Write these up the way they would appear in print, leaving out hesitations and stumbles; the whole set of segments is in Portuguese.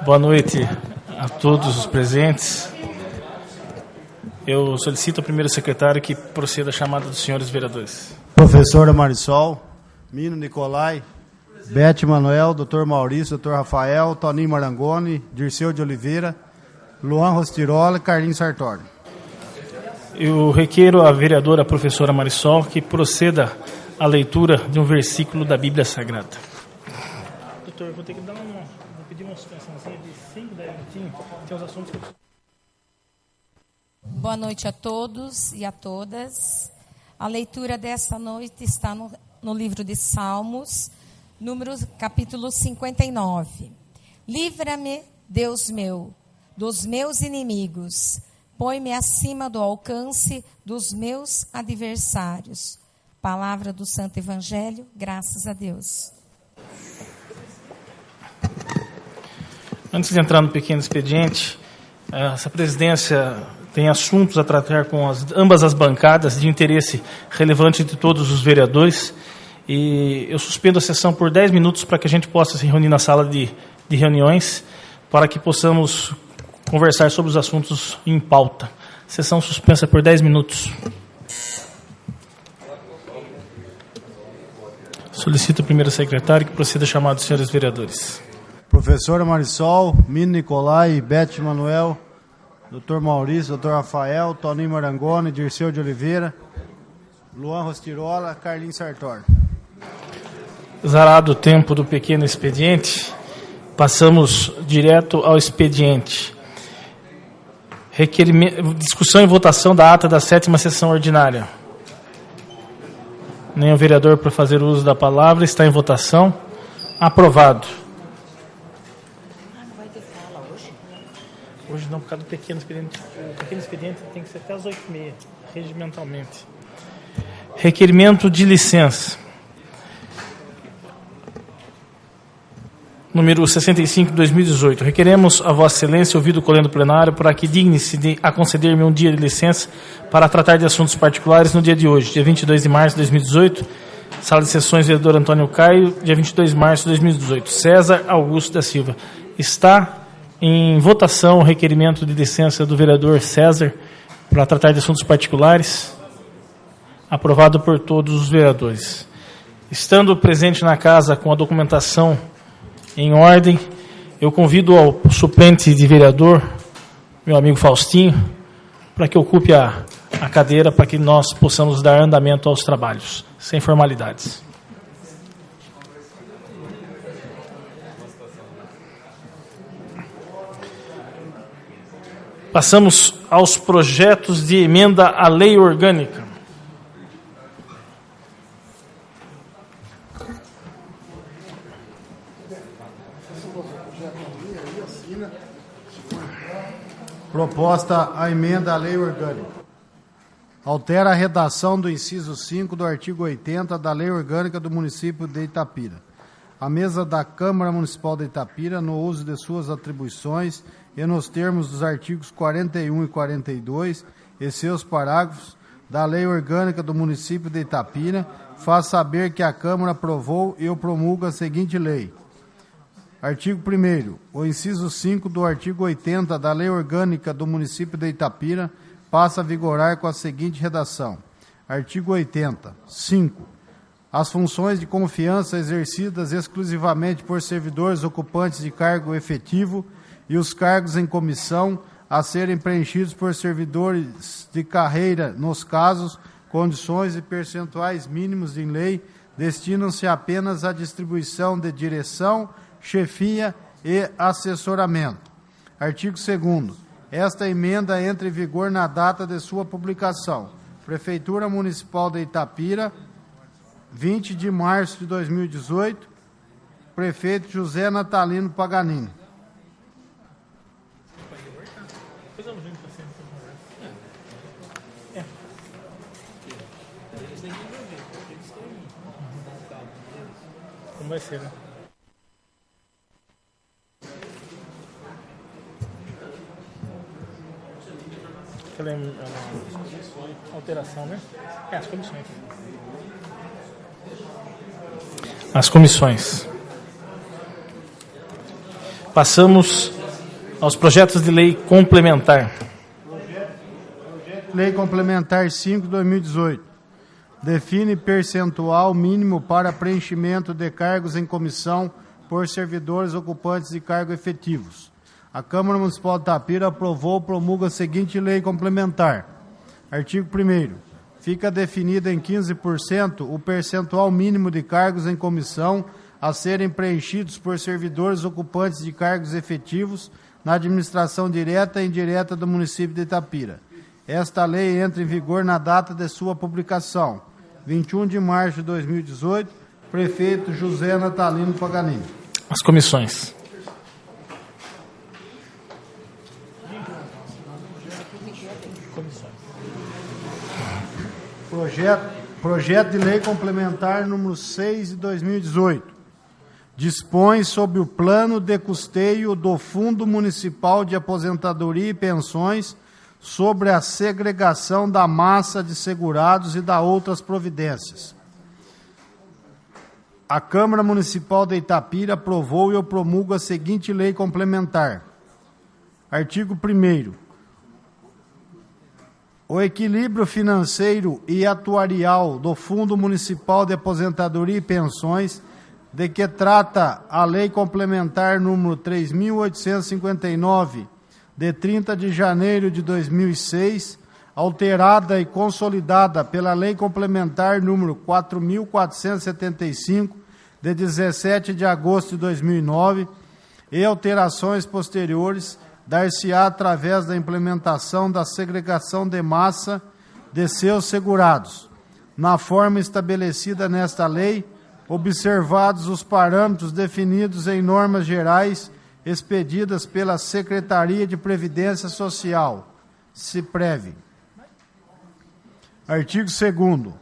Boa noite a todos os presentes. Eu solicito ao primeiro secretário que proceda a chamada dos senhores vereadores. Professora Marisol, Mino Nicolai, Bete Manuel, Dr. Maurício, Dr. Rafael, Toninho Marangoni, Dirceu de Oliveira, Luan Rostirola e Carlinhos Sartori. Eu requeiro à vereadora professora Marisol que proceda à leitura de um versículo da Bíblia Sagrada. Doutor, eu vou ter que dar vou pedir uma suspensãozinha de 5, 10 minutinhos. Tem uns assuntos que Boa noite a todos e a todas. A leitura desta noite está no livro de Salmos, capítulo 59. Livra-me, Deus meu, dos meus inimigos. Põe-me acima do alcance dos meus adversários. Palavra do Santo Evangelho, graças a Deus. Antes de entrar no pequeno expediente, essa presidência tem assuntos a tratar com ambas as bancadas de interesse relevante de todos os vereadores. E eu suspendo a sessão por 10 minutos para que a gente possa se reunir na sala de reuniões, para que possamos conversar sobre os assuntos em pauta. Sessão suspensa por 10 minutos. Solicito ao primeiro secretário que proceda a chamar dos senhores vereadores. Professora Marisol, Mino Nicolai, Bete Manuel, Dr. Maurício, Dr. Rafael, Toninho Marangoni, Dirceu de Oliveira, Luan Rostirola, Carlinhos Sartori. Zarado o tempo do pequeno expediente, passamos direto ao expediente. Discussão e votação da ata da 7ª sessão ordinária. Nenhum vereador para fazer uso da palavra, está em votação. Aprovado. Não vai ter fala hoje? Hoje não, por causa do pequeno expediente. O pequeno expediente tem que ser até às 8h30, regimentalmente. Requerimento de licença. Número 65 de 2018. Requeremos a Vossa Excelência, ouvido o colendo plenário, para que digne-se a conceder-me um dia de licença para tratar de assuntos particulares no dia de hoje, dia 22 de março de 2018, sala de sessões, vereador Antônio Caio, dia 22 de março de 2018. César Augusto da Silva. Está em votação o requerimento de licença do vereador César para tratar de assuntos particulares, aprovado por todos os vereadores. Estando presente na casa com a documentação em ordem, eu convido ao suplente de vereador, meu amigo Faustinho, para que ocupe a cadeira, para que nós possamos dar andamento aos trabalhos, sem formalidades. Passamos aos projetos de emenda à lei orgânica. Proposta a emenda à lei orgânica. Altera a redação do inciso 5 do artigo 80 da lei orgânica do município de Itapira. A mesa da Câmara Municipal de Itapira, no uso de suas atribuições e nos termos dos artigos 41 e 42 e seus parágrafos da lei orgânica do município de Itapira, faz saber que a Câmara aprovou e promulga a seguinte lei. Artigo 1º. O inciso 5 do artigo 80 da Lei Orgânica do Município de Itapira passa a vigorar com a seguinte redação. Artigo 80. 5. As funções de confiança exercidas exclusivamente por servidores ocupantes de cargo efetivo e os cargos em comissão a serem preenchidos por servidores de carreira nos casos, condições e percentuais mínimos em lei destinam-se apenas à distribuição de direção, chefia e assessoramento. Artigo 2º. Esta emenda entra em vigor na data de sua publicação. Prefeitura Municipal de Itapira, 20 de março de 2018. Prefeito José Natalino Paganini. Como vai ser, né? Aquela alteração, né? As comissões. As comissões. Passamos aos projetos de lei complementar. Lei Complementar 5/2018. Define percentual mínimo para preenchimento de cargos em comissão por servidores ocupantes de cargos efetivos. A Câmara Municipal de Itapira aprovou e promulga a seguinte lei complementar. Artigo 1º. Fica definido em 15% o percentual mínimo de cargos em comissão a serem preenchidos por servidores ocupantes de cargos efetivos na administração direta e indireta do município de Itapira. Esta lei entra em vigor na data de sua publicação, 21 de março de 2018, prefeito José Natalino Paganini. As comissões. Projeto de lei complementar número 6 de 2018. Dispõe sobre o plano de custeio do Fundo Municipal de Aposentadoria e Pensões sobre a segregação da massa de segurados e da outras providências. A Câmara Municipal de Itapira aprovou e eu promulgo a seguinte lei complementar. Artigo 1º. O equilíbrio financeiro e atuarial do Fundo Municipal de Aposentadoria e Pensões, de que trata a Lei Complementar número 3.859, de 30 de janeiro de 2006, alterada e consolidada pela Lei Complementar número 4.475, de 17 de agosto de 2009, e alterações posteriores, dar-se-á através da implementação da segregação de massa de seus segurados, na forma estabelecida nesta lei, observados os parâmetros definidos em normas gerais expedidas pela Secretaria de Previdência Social, SIPREV. Artigo 2º.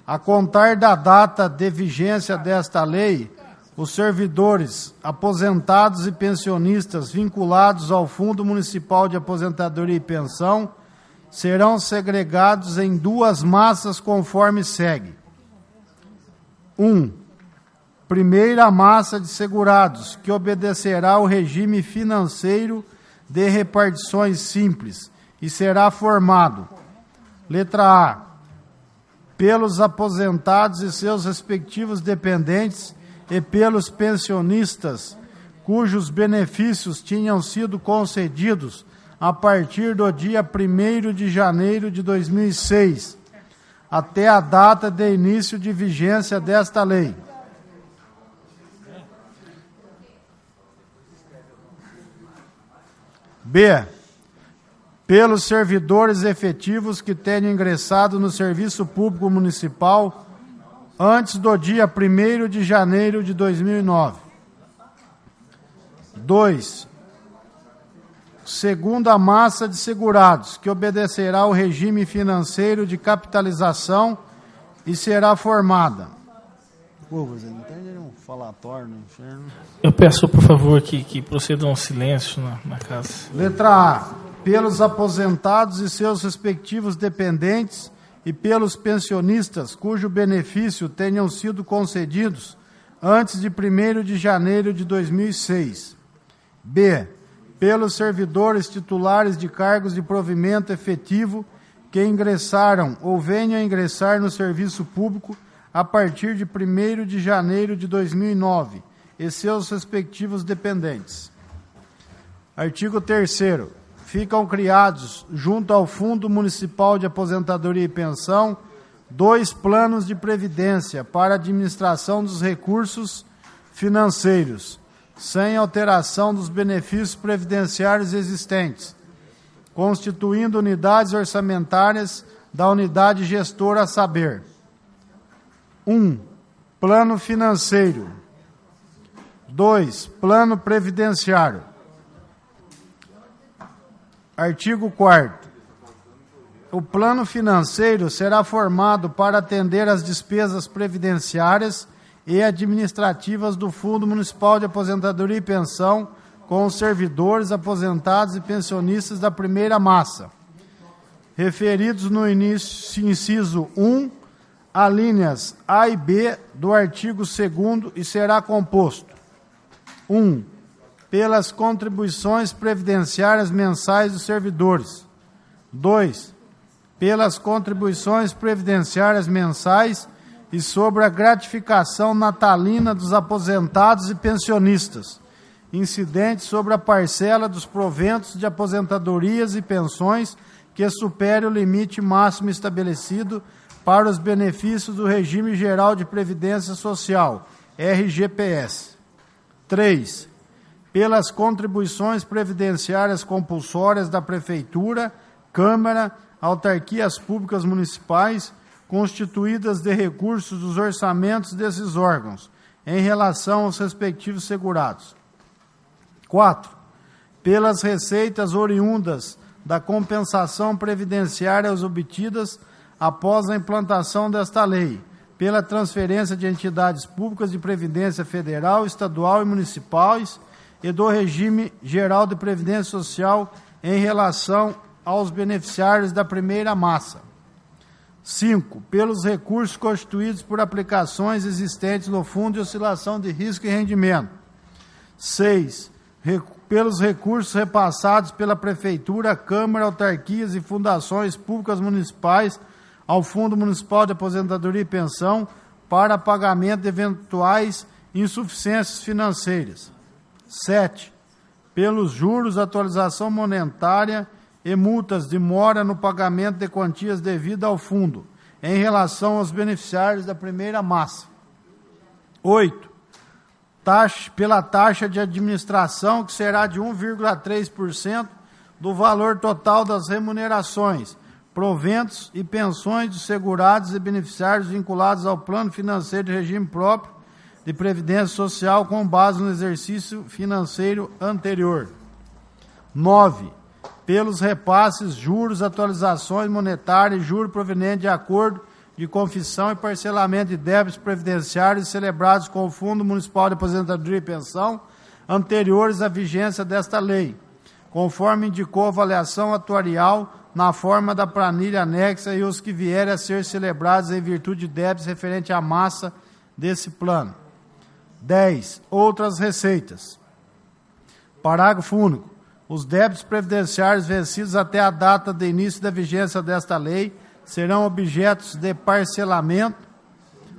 A contar da data de vigência desta lei, os servidores, aposentados e pensionistas vinculados ao Fundo Municipal de Aposentadoria e Pensão serão segregados em duas massas conforme segue. 1. Primeira massa de segurados, que obedecerá ao regime financeiro de repartições simples e será formado. Letra A. Pelos aposentados e seus respectivos dependentes e pelos pensionistas cujos benefícios tinham sido concedidos a partir do dia 1º de janeiro de 2006, até a data de início de vigência desta lei. B. Pelos servidores efetivos que tenham ingressado no Serviço Público Municipal antes do dia 1º de janeiro de 2009. 2. Segunda massa de segurados, que obedecerá ao regime financeiro de capitalização e será formada. Eu peço, por favor, que procedam ao silêncio na casa. Letra A. Pelos aposentados e seus respectivos dependentes e pelos pensionistas cujo benefício tenham sido concedidos antes de 1º de janeiro de 2006. B. Pelos servidores titulares de cargos de provimento efetivo que ingressaram ou venham a ingressar no serviço público a partir de 1º de janeiro de 2009 e seus respectivos dependentes. Artigo 3º. Ficam criados, junto ao Fundo Municipal de Aposentadoria e Pensão, 2 planos de previdência para administração dos recursos financeiros, sem alteração dos benefícios previdenciários existentes, constituindo unidades orçamentárias da unidade gestora a saber. 1. Plano financeiro. 2. Plano previdenciário. Artigo 4º. O plano financeiro será formado para atender às despesas previdenciárias e administrativas do Fundo Municipal de Aposentadoria e Pensão com os servidores, aposentados e pensionistas da primeira massa, referidos no inciso 1, alíneas A e B do artigo 2º, e será composto: 1. pelas contribuições previdenciárias mensais dos servidores. 2. Pelas contribuições previdenciárias mensais e sobre a gratificação natalina dos aposentados e pensionistas, incidente sobre a parcela dos proventos de aposentadorias e pensões que supere o limite máximo estabelecido para os benefícios do Regime Geral de Previdência Social, RGPS. 3. Pelas contribuições previdenciárias compulsórias da Prefeitura, Câmara, autarquias públicas municipais, constituídas de recursos dos orçamentos desses órgãos, em relação aos respectivos segurados. 4. Pelas receitas oriundas da compensação previdenciária obtidas após a implantação desta lei, pela transferência de entidades públicas de previdência federal, estadual e municipais e do regime geral de previdência social em relação aos beneficiários da primeira massa. 5. Pelos recursos constituídos por aplicações existentes no Fundo de Oscilação de Risco e Rendimento. 6. Pelos recursos repassados pela Prefeitura, Câmara, autarquias e fundações públicas municipais ao Fundo Municipal de Aposentadoria e Pensão para pagamento de eventuais insuficiências financeiras. 7. Pelos juros, atualização monetária e multas de mora no pagamento de quantias devidas ao fundo, em relação aos beneficiários da primeira massa. 8. Pela taxa de administração, que será de 1,3% do valor total das remunerações, proventos e pensões dos segurados e beneficiários vinculados ao plano financeiro de regime próprio de previdência social com base no exercício financeiro anterior. 9. Pelos repasses, juros, atualizações monetárias e juros provenientes de acordo de confissão e parcelamento de débitos previdenciários celebrados com o Fundo Municipal de Aposentadoria e Pensão anteriores à vigência desta lei, conforme indicou a avaliação atuarial na forma da planilha anexa e os que vierem a ser celebrados em virtude de débitos referente à massa desse plano. 10. Outras receitas. Parágrafo único. Os débitos previdenciários vencidos até a data de início da vigência desta lei serão objetos de parcelamento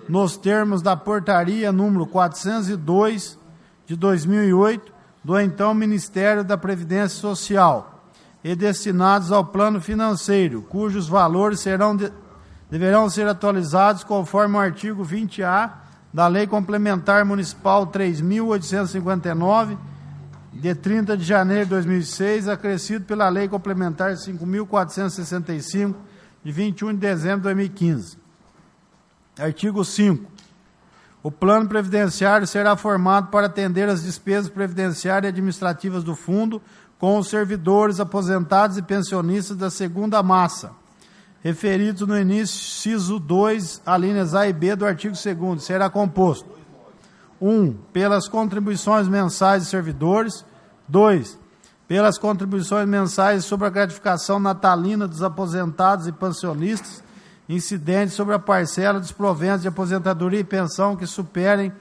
nos termos da portaria número 402 de 2008 do então Ministério da Previdência Social e destinados ao plano financeiro, cujos valores deverão ser atualizados conforme o artigo 20A da Lei Complementar Municipal 3.859, de 30 de janeiro de 2006, acrescido pela Lei Complementar 5.465, de 21 de dezembro de 2015. Artigo 5. O plano previdenciário será formado para atender as despesas previdenciárias e administrativas do fundo com os servidores, aposentados e pensionistas da segunda massa, referidos no inciso 2, alíneas A e B do artigo 2º. Será composto: 1. Pelas contribuições mensais de servidores. 2. Pelas contribuições mensais sobre a gratificação natalina dos aposentados e pensionistas, incidentes sobre a parcela dos proventos de aposentadoria e pensão que superem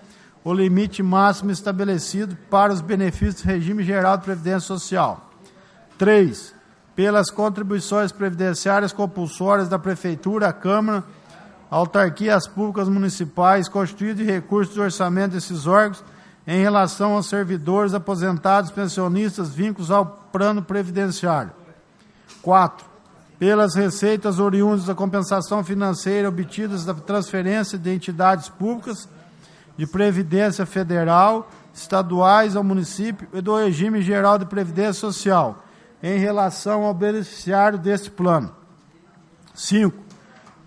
o limite máximo estabelecido para os benefícios do Regime Geral de Previdência Social. 3. Pelas contribuições previdenciárias compulsórias da Prefeitura, Câmara, autarquias públicas municipais, constituídas de recursos do orçamento desses órgãos, em relação aos servidores, aposentados, pensionistas, vínculos ao plano previdenciário. 4. Pelas receitas oriundas da compensação financeira obtidas da transferência de entidades públicas de previdência federal, estaduais ao município e do regime geral de previdência social, em relação ao beneficiário deste plano. 5.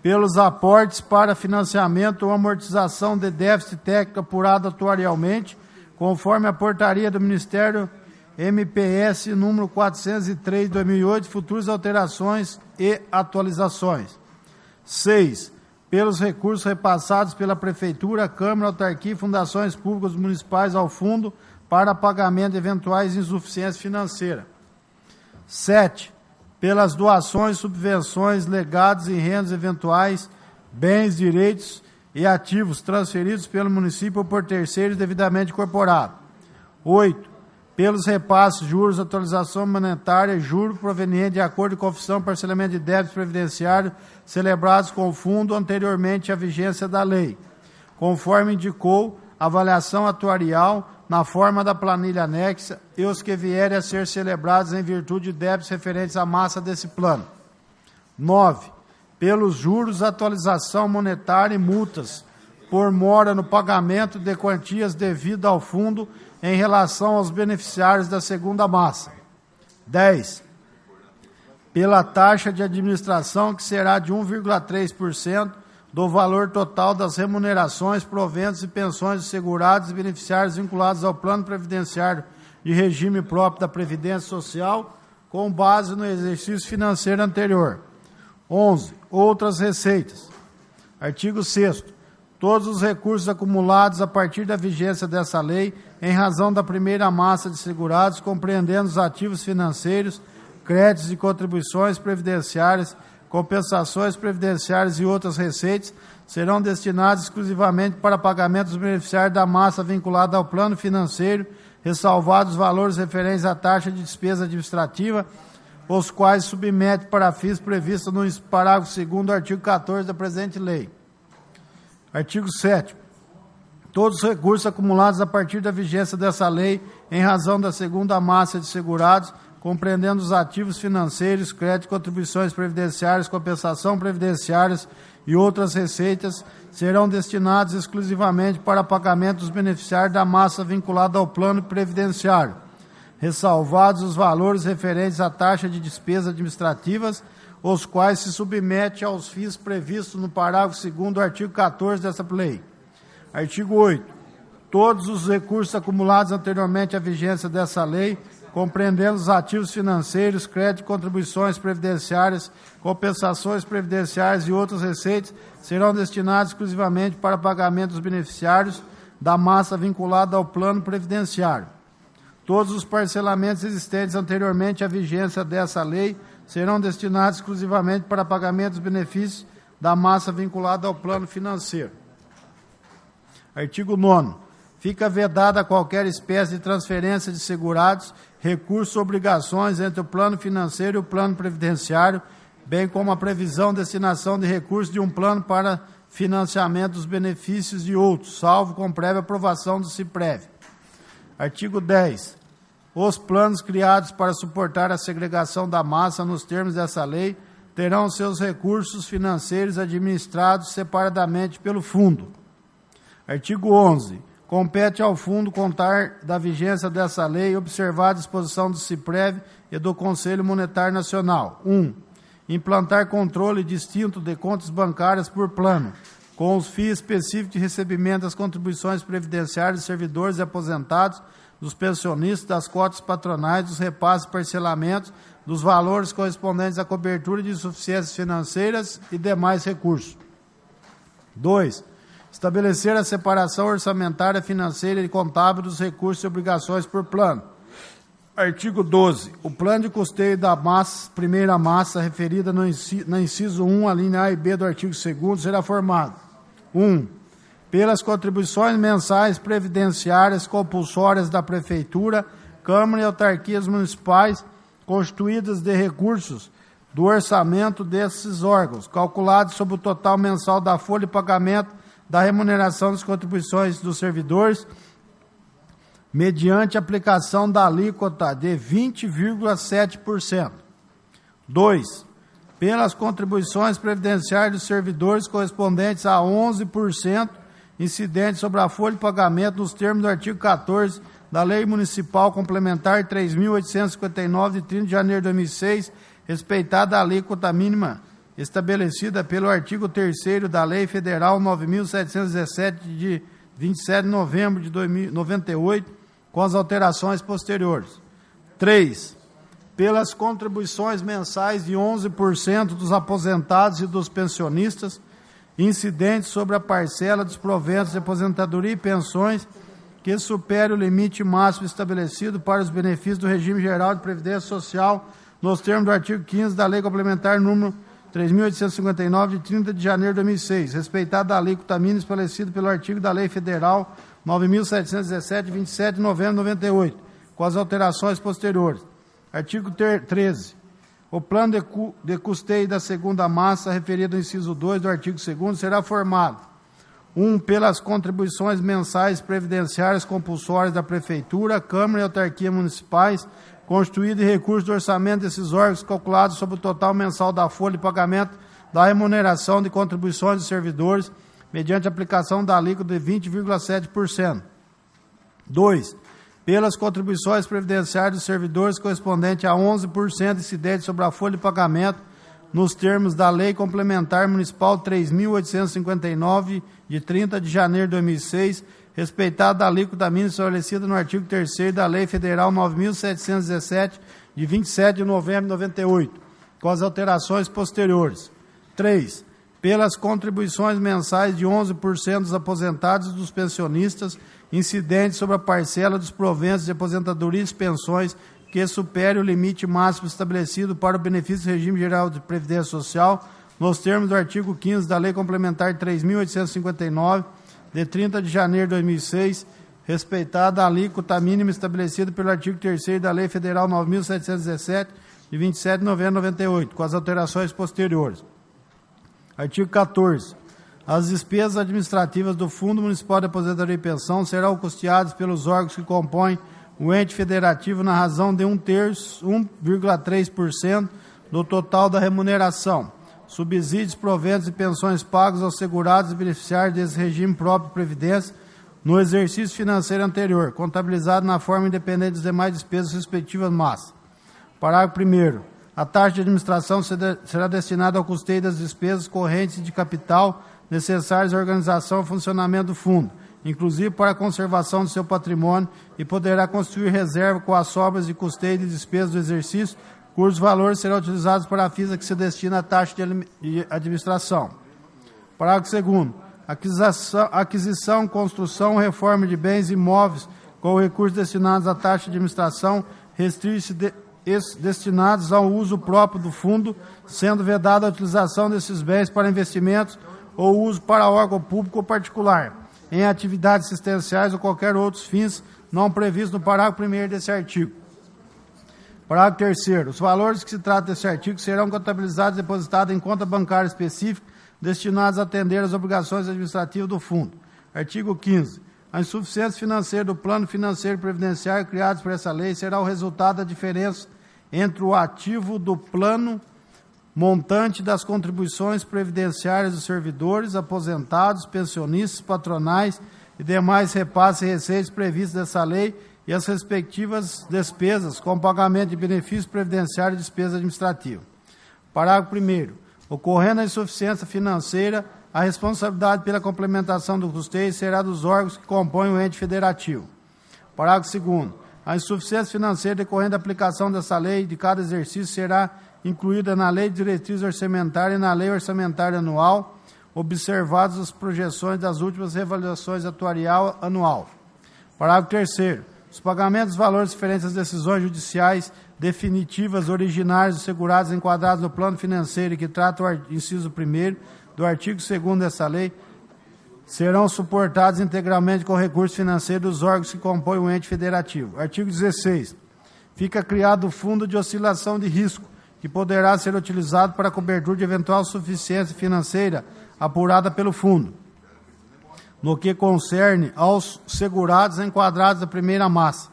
Pelos aportes para financiamento ou amortização de déficit técnico apurado atuarialmente, conforme a portaria do Ministério MPS número 403 de 2008, futuras alterações e atualizações. 6. Pelos recursos repassados pela Prefeitura, Câmara, autarquia e fundações públicas municipais ao fundo para pagamento de eventuais insuficiências financeiras. 7. Pelas doações, subvenções, legados e rendas eventuais, bens, direitos e ativos transferidos pelo município ou por terceiros devidamente incorporados. 8. pelos repasses, juros, atualização monetária e juro proveniente de acordo de confissão e parcelamento de débitos previdenciários celebrados com o fundo anteriormente à vigência da lei, conforme indicou a avaliação atuarial na forma da planilha anexa e os que vierem a ser celebrados em virtude de débitos referentes à massa desse plano. 9. Pelos juros, atualização monetária e multas por mora no pagamento de quantias devido ao fundo em relação aos beneficiários da segunda massa. 10. Pela taxa de administração, que será de 1,3% do valor total das remunerações, proventos e pensões de segurados e beneficiários vinculados ao plano previdenciário de regime próprio da Previdência Social, com base no exercício financeiro anterior. 11. Outras receitas. Artigo 6º. Todos os recursos acumulados a partir da vigência dessa lei, em razão da primeira massa de segurados, compreendendo os ativos financeiros, créditos e contribuições previdenciárias, compensações previdenciárias e outras receitas, serão destinados exclusivamente para pagamento dos beneficiários da massa vinculada ao plano financeiro, ressalvados os valores referentes à taxa de despesa administrativa, os quais submete para fins previstos no parágrafo 2º do artigo 14 da presente lei. Artigo 7º. Todos os recursos acumulados a partir da vigência dessa lei, em razão da segunda massa de segurados, compreendendo os ativos financeiros, crédito, contribuições previdenciárias, compensação previdenciárias e outras receitas, serão destinados exclusivamente para pagamento dos beneficiários da massa vinculada ao plano previdenciário, ressalvados os valores referentes à taxa de despesas administrativas, os quais se submete aos fins previstos no parágrafo 2º do artigo 14 dessa lei. Artigo 8. Todos os recursos acumulados anteriormente à vigência dessa lei, compreendendo os ativos financeiros, crédito, contribuições previdenciárias, compensações previdenciárias e outras receitas, serão destinados exclusivamente para pagamento dos beneficiários da massa vinculada ao plano previdenciário. Todos os parcelamentos existentes anteriormente à vigência dessa lei serão destinados exclusivamente para pagamento dos benefícios da massa vinculada ao plano financeiro. Artigo 9º. Fica vedada qualquer espécie de transferência de segurados, recursos ou obrigações entre o plano financeiro e o plano previdenciário, bem como a previsão de destinação de recursos de um plano para financiamento dos benefícios de outros, salvo com prévia aprovação do CIPREV. Artigo 10. Os planos criados para suportar a segregação da massa nos termos dessa lei terão seus recursos financeiros administrados separadamente pelo fundo. Artigo 11. Compete ao fundo contar da vigência dessa lei, observar a disposição do CIPREV e do Conselho Monetário Nacional. 1. Implantar controle distinto de contas bancárias por plano, com os fins específicos de recebimento das contribuições previdenciárias dos servidores e aposentados, dos pensionistas, das cotas patronais, dos repasses e parcelamentos, dos valores correspondentes à cobertura de insuficiências financeiras e demais recursos. 2. Estabelecer a separação orçamentária, financeira e contábil dos recursos e obrigações por plano. Artigo 12. O plano de custeio da primeira massa referida no inciso 1, a linha A e B do artigo 2º, será formado. 1. Pelas contribuições mensais previdenciárias compulsórias da Prefeitura, Câmara e autarquias municipais, constituídas de recursos do orçamento desses órgãos, calculados sobre o total mensal da folha de pagamento da remuneração das contribuições dos servidores, mediante aplicação da alíquota de 20,7%. 2. Pelas contribuições previdenciárias dos servidores correspondentes a 11%, incidentes sobre a folha de pagamento nos termos do artigo 14 da Lei Municipal Complementar 3.859, de 30 de janeiro de 2006, respeitada a alíquota mínima estabelecida pelo artigo 3º da Lei Federal 9.717, de 27 de novembro de 98, com as alterações posteriores. 3. Pelas contribuições mensais de 11% dos aposentados e dos pensionistas, incidentes sobre a parcela dos proventos de aposentadoria e pensões que supere o limite máximo estabelecido para os benefícios do regime geral de previdência social nos termos do artigo 15 da Lei Complementar número 3.859, de 30 de janeiro de 2006, respeitada a alíquota mínima estabelecida pelo artigo da Lei Federal 9.717, de 27 de novembro de 98, com as alterações posteriores. Artigo 13. O plano de custeio da segunda massa, referido ao inciso 2 do artigo 2º, será formado: 1. Pelas contribuições mensais previdenciárias compulsórias da Prefeitura, Câmara e Autarquia Municipais, constituído em recurso do orçamento desses órgãos calculados sobre o total mensal da folha de pagamento da remuneração de contribuições dos servidores, mediante aplicação da alíquota de 20,7%. 2. Pelas contribuições previdenciárias dos servidores correspondente a 11% incidente sobre a folha de pagamento, nos termos da Lei Complementar Municipal 3.859, de 30 de janeiro de 2006, respeitada a alíquota mínima estabelecida no artigo 3º da Lei Federal 9.717, de 27 de novembro de 98, com as alterações posteriores. 3. Pelas contribuições mensais de 11% dos aposentados e dos pensionistas, incidentes sobre a parcela dos proventos de aposentadoria e pensões que supere o limite máximo estabelecido para o benefício do regime geral de previdência social, nos termos do artigo 15 da Lei Complementar 3.859, de 30 de janeiro de 2006, respeitada a alíquota mínima estabelecida pelo artigo 3º da Lei Federal 9.717, de 27 de novembro de 98, com as alterações posteriores. Artigo 14. As despesas administrativas do Fundo Municipal de Aposentadoria e Pensão serão custeadas pelos órgãos que compõem o ente federativo na razão de 1,3% do total da remuneração, subsídios, proventos e pensões pagos aos segurados e beneficiários desse regime próprio de previdência no exercício financeiro anterior, contabilizado na forma independente das demais despesas respectivas massas. Parágrafo 1º. A taxa de administração será destinada ao custeio das despesas correntes de capital necessárias à organização e funcionamento do fundo, inclusive para a conservação do seu patrimônio, e poderá constituir reserva com as sobras de custeio de despesas do exercício, cujos valores serão utilizados para a fins a que se destina a taxa de administração. Parágrafo 2º. Aquisição, construção, reforma de bens imóveis com recursos destinados à taxa de administração restringe-se destinados ao uso próprio do fundo, sendo vedada a utilização desses bens para investimentos ou uso para órgão público ou particular, em atividades assistenciais ou qualquer outros fins não previstos no parágrafo 1º desse artigo. Parágrafo 3º. Os valores que se trata desse artigo serão contabilizados e depositados em conta bancária específica destinados a atender às obrigações administrativas do fundo. Artigo 15. A insuficiência financeira do plano financeiro previdenciário criados por essa lei será o resultado da diferença entre o ativo do plano, montante das contribuições previdenciárias dos servidores, aposentados, pensionistas, patronais e demais repasses e receitas previstos dessa lei e as respectivas despesas com pagamento de benefícios previdenciários e despesa administrativa. Parágrafo 1º. Ocorrendo a insuficiência financeira, a responsabilidade pela complementação do custeio será dos órgãos que compõem o ente federativo. Parágrafo 2º. A insuficiência financeira decorrente da aplicação dessa lei de cada exercício será incluída na Lei de Diretriz Orçamentária e na Lei Orçamentária Anual, observadas as projeções das últimas reavaliações atuarial anual. Parágrafo 3º. Os pagamentos dos valores diferentes às decisões judiciais definitivas originárias dos segurados enquadrados no plano financeiro que trata o inciso 1º do artigo 2º dessa lei serão suportados integralmente com recursos financeiros dos órgãos que compõem o ente federativo. Artigo 16. Fica criado o Fundo de Oscilação de Risco, que poderá ser utilizado para a cobertura de eventual suficiência financeira apurada pelo fundo, no que concerne aos segurados enquadrados da primeira massa.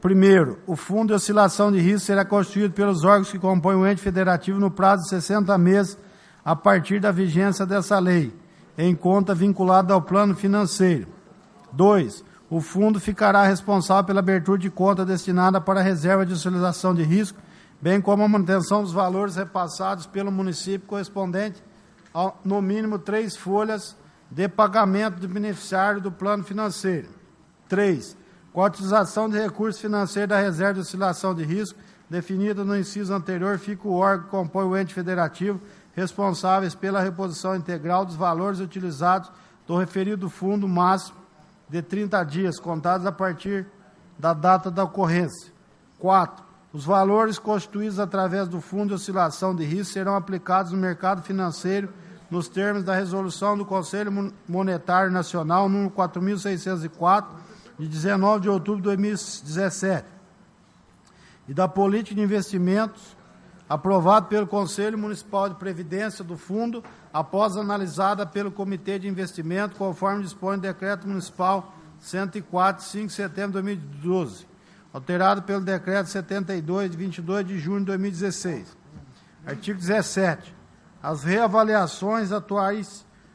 Primeiro, o Fundo de Oscilação de Risco será constituído pelos órgãos que compõem o ente federativo no prazo de 60 meses a partir da vigência dessa lei, em conta vinculada ao plano financeiro. 2. O fundo ficará responsável pela abertura de conta destinada para a reserva de oscilação de risco, bem como a manutenção dos valores repassados pelo município correspondente a, no mínimo, 3 folhas de pagamento do beneficiário do plano financeiro. 3. Com a utilização de recursos financeiros da reserva de oscilação de risco, definida no inciso anterior, fica o órgão que compõe o ente federativo responsáveis pela reposição integral dos valores utilizados do referido fundo máximo de 30 dias, contados a partir da data da ocorrência. 4. Os valores constituídos através do Fundo de Oscilação de Risco serão aplicados no mercado financeiro nos termos da Resolução do Conselho Monetário Nacional, número 4.604, de 19 de outubro de 2017, e da Política de Investimentos, aprovado pelo Conselho Municipal de Previdência do Fundo, após analisada pelo Comitê de Investimento, conforme dispõe o Decreto Municipal 104, de 5 de setembro de 2012, alterado pelo Decreto 72, de 22 de junho de 2016. Artigo 17. As reavaliações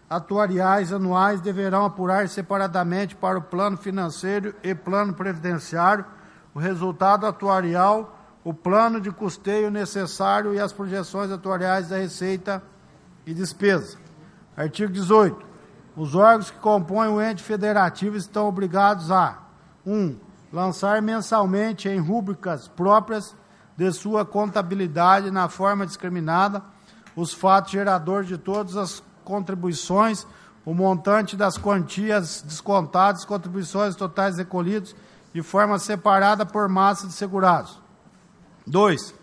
atuariais anuais deverão apurar separadamente para o plano financeiro e plano previdenciário o resultado atuarial, o plano de custeio necessário e as projeções atuariais da receita e despesa. Artigo 18. Os órgãos que compõem o ente federativo estão obrigados a 1. Lançar mensalmente em rúbricas próprias de sua contabilidade na forma discriminada os fatos geradores de todas as contribuições, o montante das quantias descontadas, contribuições totais recolhidas de forma separada por massa de segurados. 2.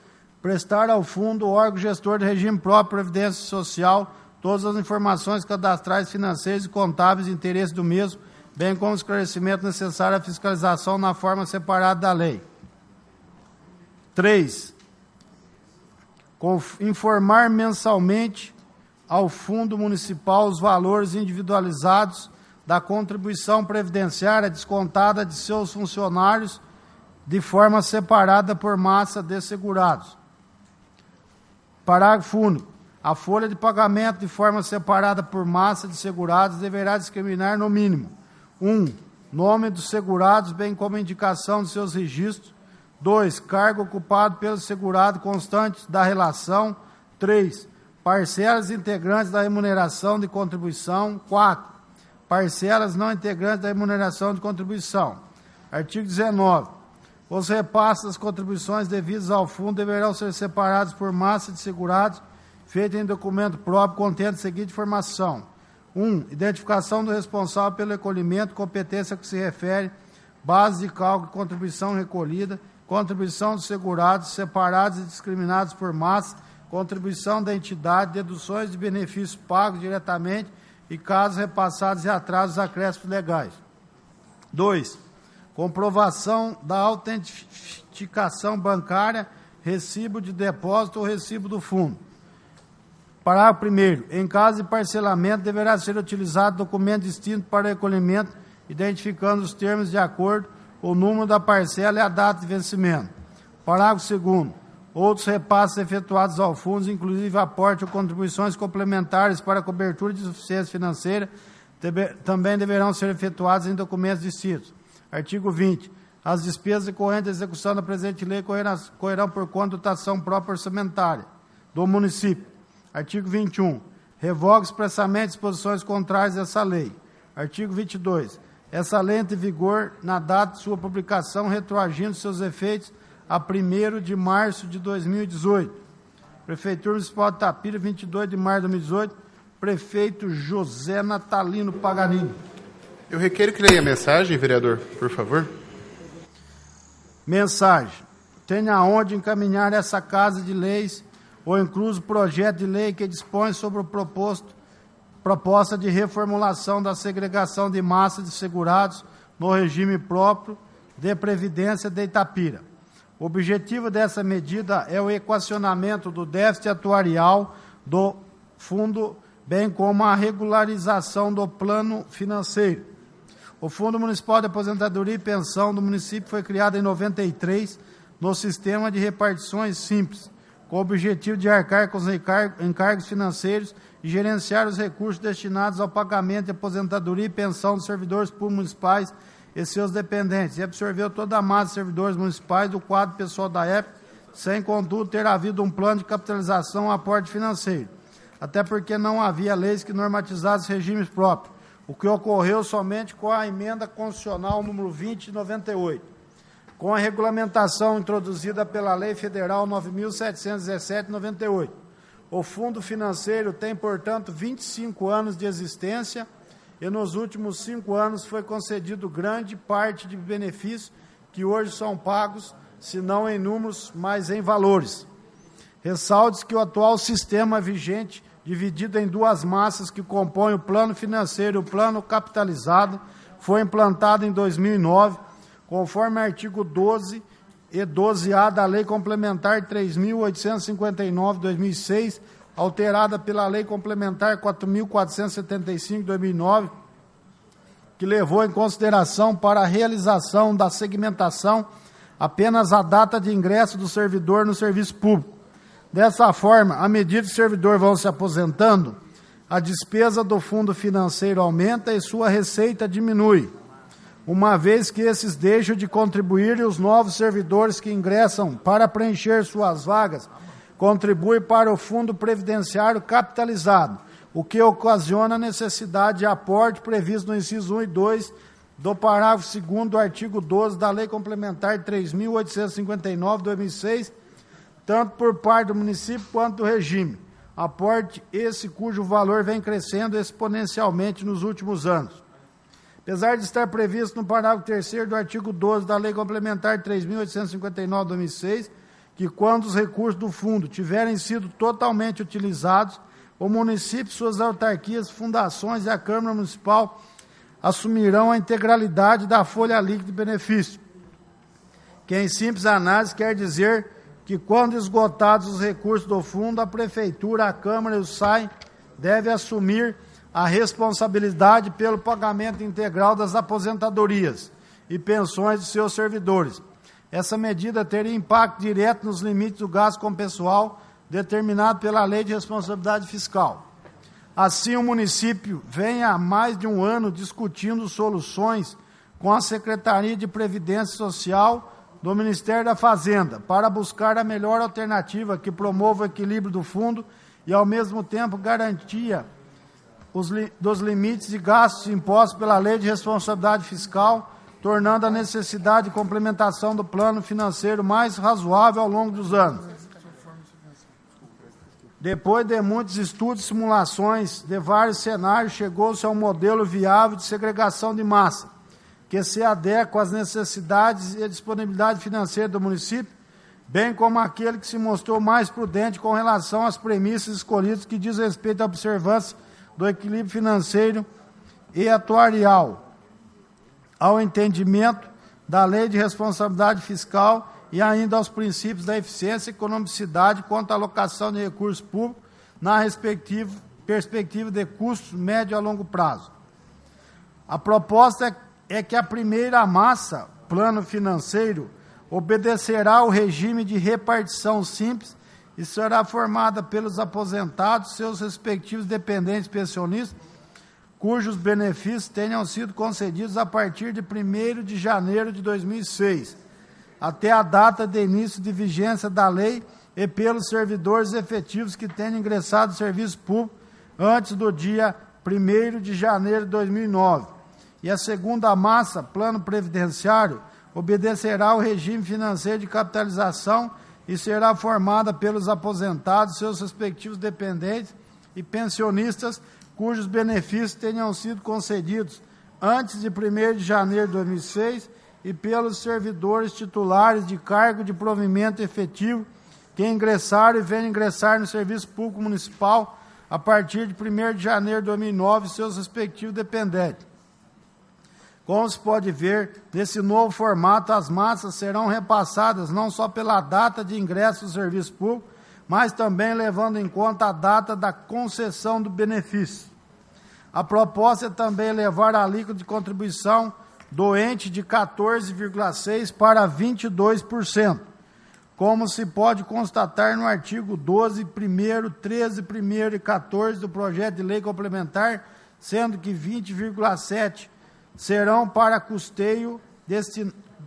Prestar ao fundo, órgão gestor de regime próprio de previdência social, todas as informações cadastrais, financeiras e contábeis de interesse do mesmo, bem como o esclarecimento necessário à fiscalização na forma separada da lei. 3. Informar mensalmente ao Fundo Municipal os valores individualizados da contribuição previdenciária descontada de seus funcionários de forma separada por massa de segurados. Parágrafo único. A folha de pagamento de forma separada por massa de segurados deverá discriminar no mínimo 1. Nome dos segurados, bem como indicação de seus registros. 2. Cargo ocupado pelo segurado constante da relação. 3. Parcelas integrantes da remuneração de contribuição. 4. Parcelas não integrantes da remuneração de contribuição. Artigo 19. Os repasses das contribuições devidas ao fundo deverão ser separados por massa de segurados, feita em documento próprio, contendo a seguinte informação. 1. Identificação do responsável pelo recolhimento, competência a que se refere, base de cálculo, contribuição recolhida, contribuição dos segurados, separados e discriminados por massa, contribuição da entidade, deduções de benefícios pagos diretamente e casos repassados e atrasos acréscimos legais. 2. Comprovação da autenticação bancária, recibo de depósito ou recibo do fundo. Parágrafo 1º. Em caso de parcelamento, deverá ser utilizado documento distinto para recolhimento, identificando os termos de acordo, o número da parcela e a data de vencimento. Parágrafo 2º. Outros repasses efetuados ao fundo, inclusive aporte ou contribuições complementares para cobertura de deficiência financeira, também deverão ser efetuados em documentos distintos. Artigo 20. As despesas decorrentes da execução da presente lei correrão por conta de dotação própria orçamentária do município. Artigo 21. Revoga expressamente disposições contrárias a essa lei. Artigo 22. Essa lei entra em vigor na data de sua publicação, retroagindo seus efeitos a 1º de março de 2018. Prefeitura Municipal de Itapira, 22 de março de 2018. Prefeito José Natalino Paganini. Eu requeiro que leia a mensagem, vereador, por favor. Mensagem. Tenha onde encaminhar essa Casa de Leis, ou incluso projeto de lei que dispõe sobre o proposta de reformulação da segregação de massa de segurados no regime próprio de previdência de Itapira. O objetivo dessa medida é o equacionamento do déficit atuarial do fundo, bem como a regularização do plano financeiro. O Fundo Municipal de Aposentadoria e Pensão do município foi criado em 93 no sistema de repartições simples, com o objetivo de arcar com os encargos financeiros e gerenciar os recursos destinados ao pagamento de aposentadoria e pensão dos servidores públicos municipais e seus dependentes, e absorveu toda a massa de servidores municipais do quadro pessoal da época, sem, contudo, ter havido um plano de capitalização ou aporte financeiro, até porque não havia leis que normatizassem regimes próprios, o que ocorreu somente com a emenda constitucional número 20 de 98. Com a regulamentação introduzida pela Lei Federal 9.717 de 98. O Fundo Financeiro tem, portanto, 25 anos de existência e nos últimos 5 anos foi concedido grande parte de benefícios que hoje são pagos, se não em números, mas em valores. Ressalte que o atual sistema vigente, dividido em duas massas que compõem o plano financeiro e o plano capitalizado, foi implantado em 2009, conforme artigo 12 e 12A da Lei Complementar 3.859/2006, alterada pela Lei Complementar 4.475/2009, que levou em consideração para a realização da segmentação apenas a data de ingresso do servidor no serviço público. Dessa forma, à medida que os servidores vão se aposentando, a despesa do fundo financeiro aumenta e sua receita diminui, uma vez que esses deixam de contribuir e os novos servidores que ingressam para preencher suas vagas contribuem para o fundo previdenciário capitalizado, o que ocasiona a necessidade de aporte previsto no inciso 1 e 2 do parágrafo 2º do artigo 12 da Lei Complementar 3.859/2006, tanto por parte do município quanto do regime. Aporte esse cujo valor vem crescendo exponencialmente nos últimos anos. Apesar de estar previsto no parágrafo 3º do artigo 12 da Lei Complementar 3.859/2006, que quando os recursos do fundo tiverem sido totalmente utilizados, o município, suas autarquias, fundações e a Câmara Municipal assumirão a integralidade da folha líquida de benefício, que em simples análise quer dizer que quando esgotados os recursos do fundo, a Prefeitura, a Câmara e o SAI devem assumir a responsabilidade pelo pagamento integral das aposentadorias e pensões de seus servidores. Essa medida teria impacto direto nos limites do gasto com pessoal determinado pela Lei de Responsabilidade Fiscal. Assim, o município vem há mais de um ano discutindo soluções com a Secretaria de Previdência Social do Ministério da Fazenda para buscar a melhor alternativa que promova o equilíbrio do fundo e, ao mesmo tempo, garantia dos limites de gastos impostos pela Lei de Responsabilidade Fiscal, tornando a necessidade de complementação do plano financeiro mais razoável ao longo dos anos. Depois de muitos estudos e simulações de vários cenários, chegou-se a um modelo viável de segregação de massa, que se adequa às necessidades e à disponibilidade financeira do município, bem como aquele que se mostrou mais prudente com relação às premissas escolhidas que diz respeito à observância do equilíbrio financeiro e atuarial, ao entendimento da Lei de Responsabilidade Fiscal e ainda aos princípios da eficiência e economicidade quanto à alocação de recursos públicos na perspectiva de custos médio a longo prazo. A proposta é que a primeira massa, plano financeiro, obedecerá ao regime de repartição simples e será formada pelos aposentados, seus respectivos dependentes pensionistas, cujos benefícios tenham sido concedidos a partir de 1º de janeiro de 2006, até a data de início de vigência da lei, e pelos servidores efetivos que tenham ingressado no serviço público antes do dia 1º de janeiro de 2009. E a segunda massa, plano previdenciário, obedecerá ao regime financeiro de capitalização e será formada pelos aposentados, seus respectivos dependentes e pensionistas, cujos benefícios tenham sido concedidos antes de 1º de janeiro de 2006 e pelos servidores titulares de cargo de provimento efetivo que ingressaram e venham ingressar no Serviço Público Municipal a partir de 1º de janeiro de 2009 e seus respectivos dependentes. Como se pode ver, nesse novo formato, as massas serão repassadas não só pela data de ingresso do serviço público, mas também levando em conta a data da concessão do benefício. A proposta é também elevar a alíquota de contribuição do ente de 14,6% para 22%, como se pode constatar no artigo 12, 1º, 13, 1º e 14 do projeto de lei complementar, sendo que 20,7% serão para custeio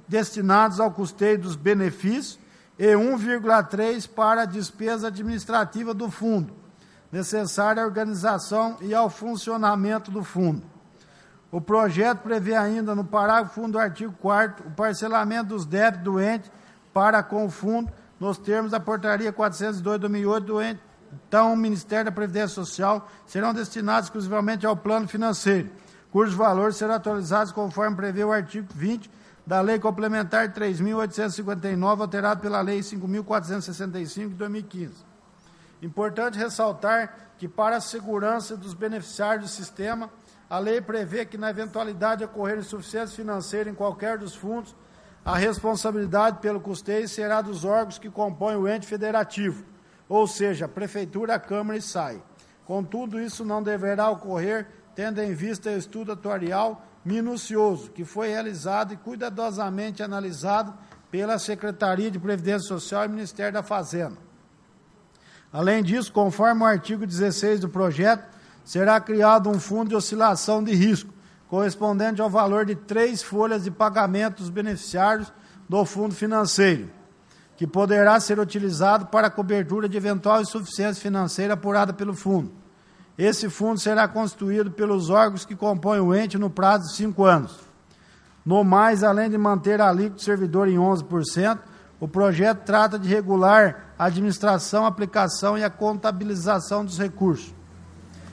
destinados ao custeio dos benefícios e 1,3% para a despesa administrativa do fundo, necessária à organização e ao funcionamento do fundo. O projeto prevê ainda, no parágrafo 1 do artigo 4º, o parcelamento dos débitos do ente para com o fundo, nos termos da portaria 402/2008 do ente. Então, o Ministério da Previdência Social serão destinados exclusivamente ao plano financeiro, cujos valores serão atualizados conforme prevê o artigo 20 da Lei Complementar 3.859, alterado pela Lei 5.465 de 2015. Importante ressaltar que, para a segurança dos beneficiários do sistema, A lei prevê que, na eventualidade de ocorrer insuficiência financeira em qualquer dos fundos, a responsabilidade pelo custeio será dos órgãos que compõem o ente federativo, ou seja, a Prefeitura, a Câmara e SAI. Contudo, isso não deverá ocorrer tendo em vista o estudo atuarial minucioso, que foi realizado e cuidadosamente analisado pela Secretaria de Previdência Social e Ministério da Fazenda. Além disso, conforme o artigo 16 do projeto, será criado um fundo de oscilação de risco, correspondente ao valor de 3 folhas de pagamento dos beneficiários do fundo financeiro, que poderá ser utilizado para a cobertura de eventual insuficiência financeira apurada pelo fundo. Esse fundo será constituído pelos órgãos que compõem o ente no prazo de 5 anos. No mais, além de manter a alíquota do servidor em 11%, o projeto trata de regular a administração, a aplicação e a contabilização dos recursos.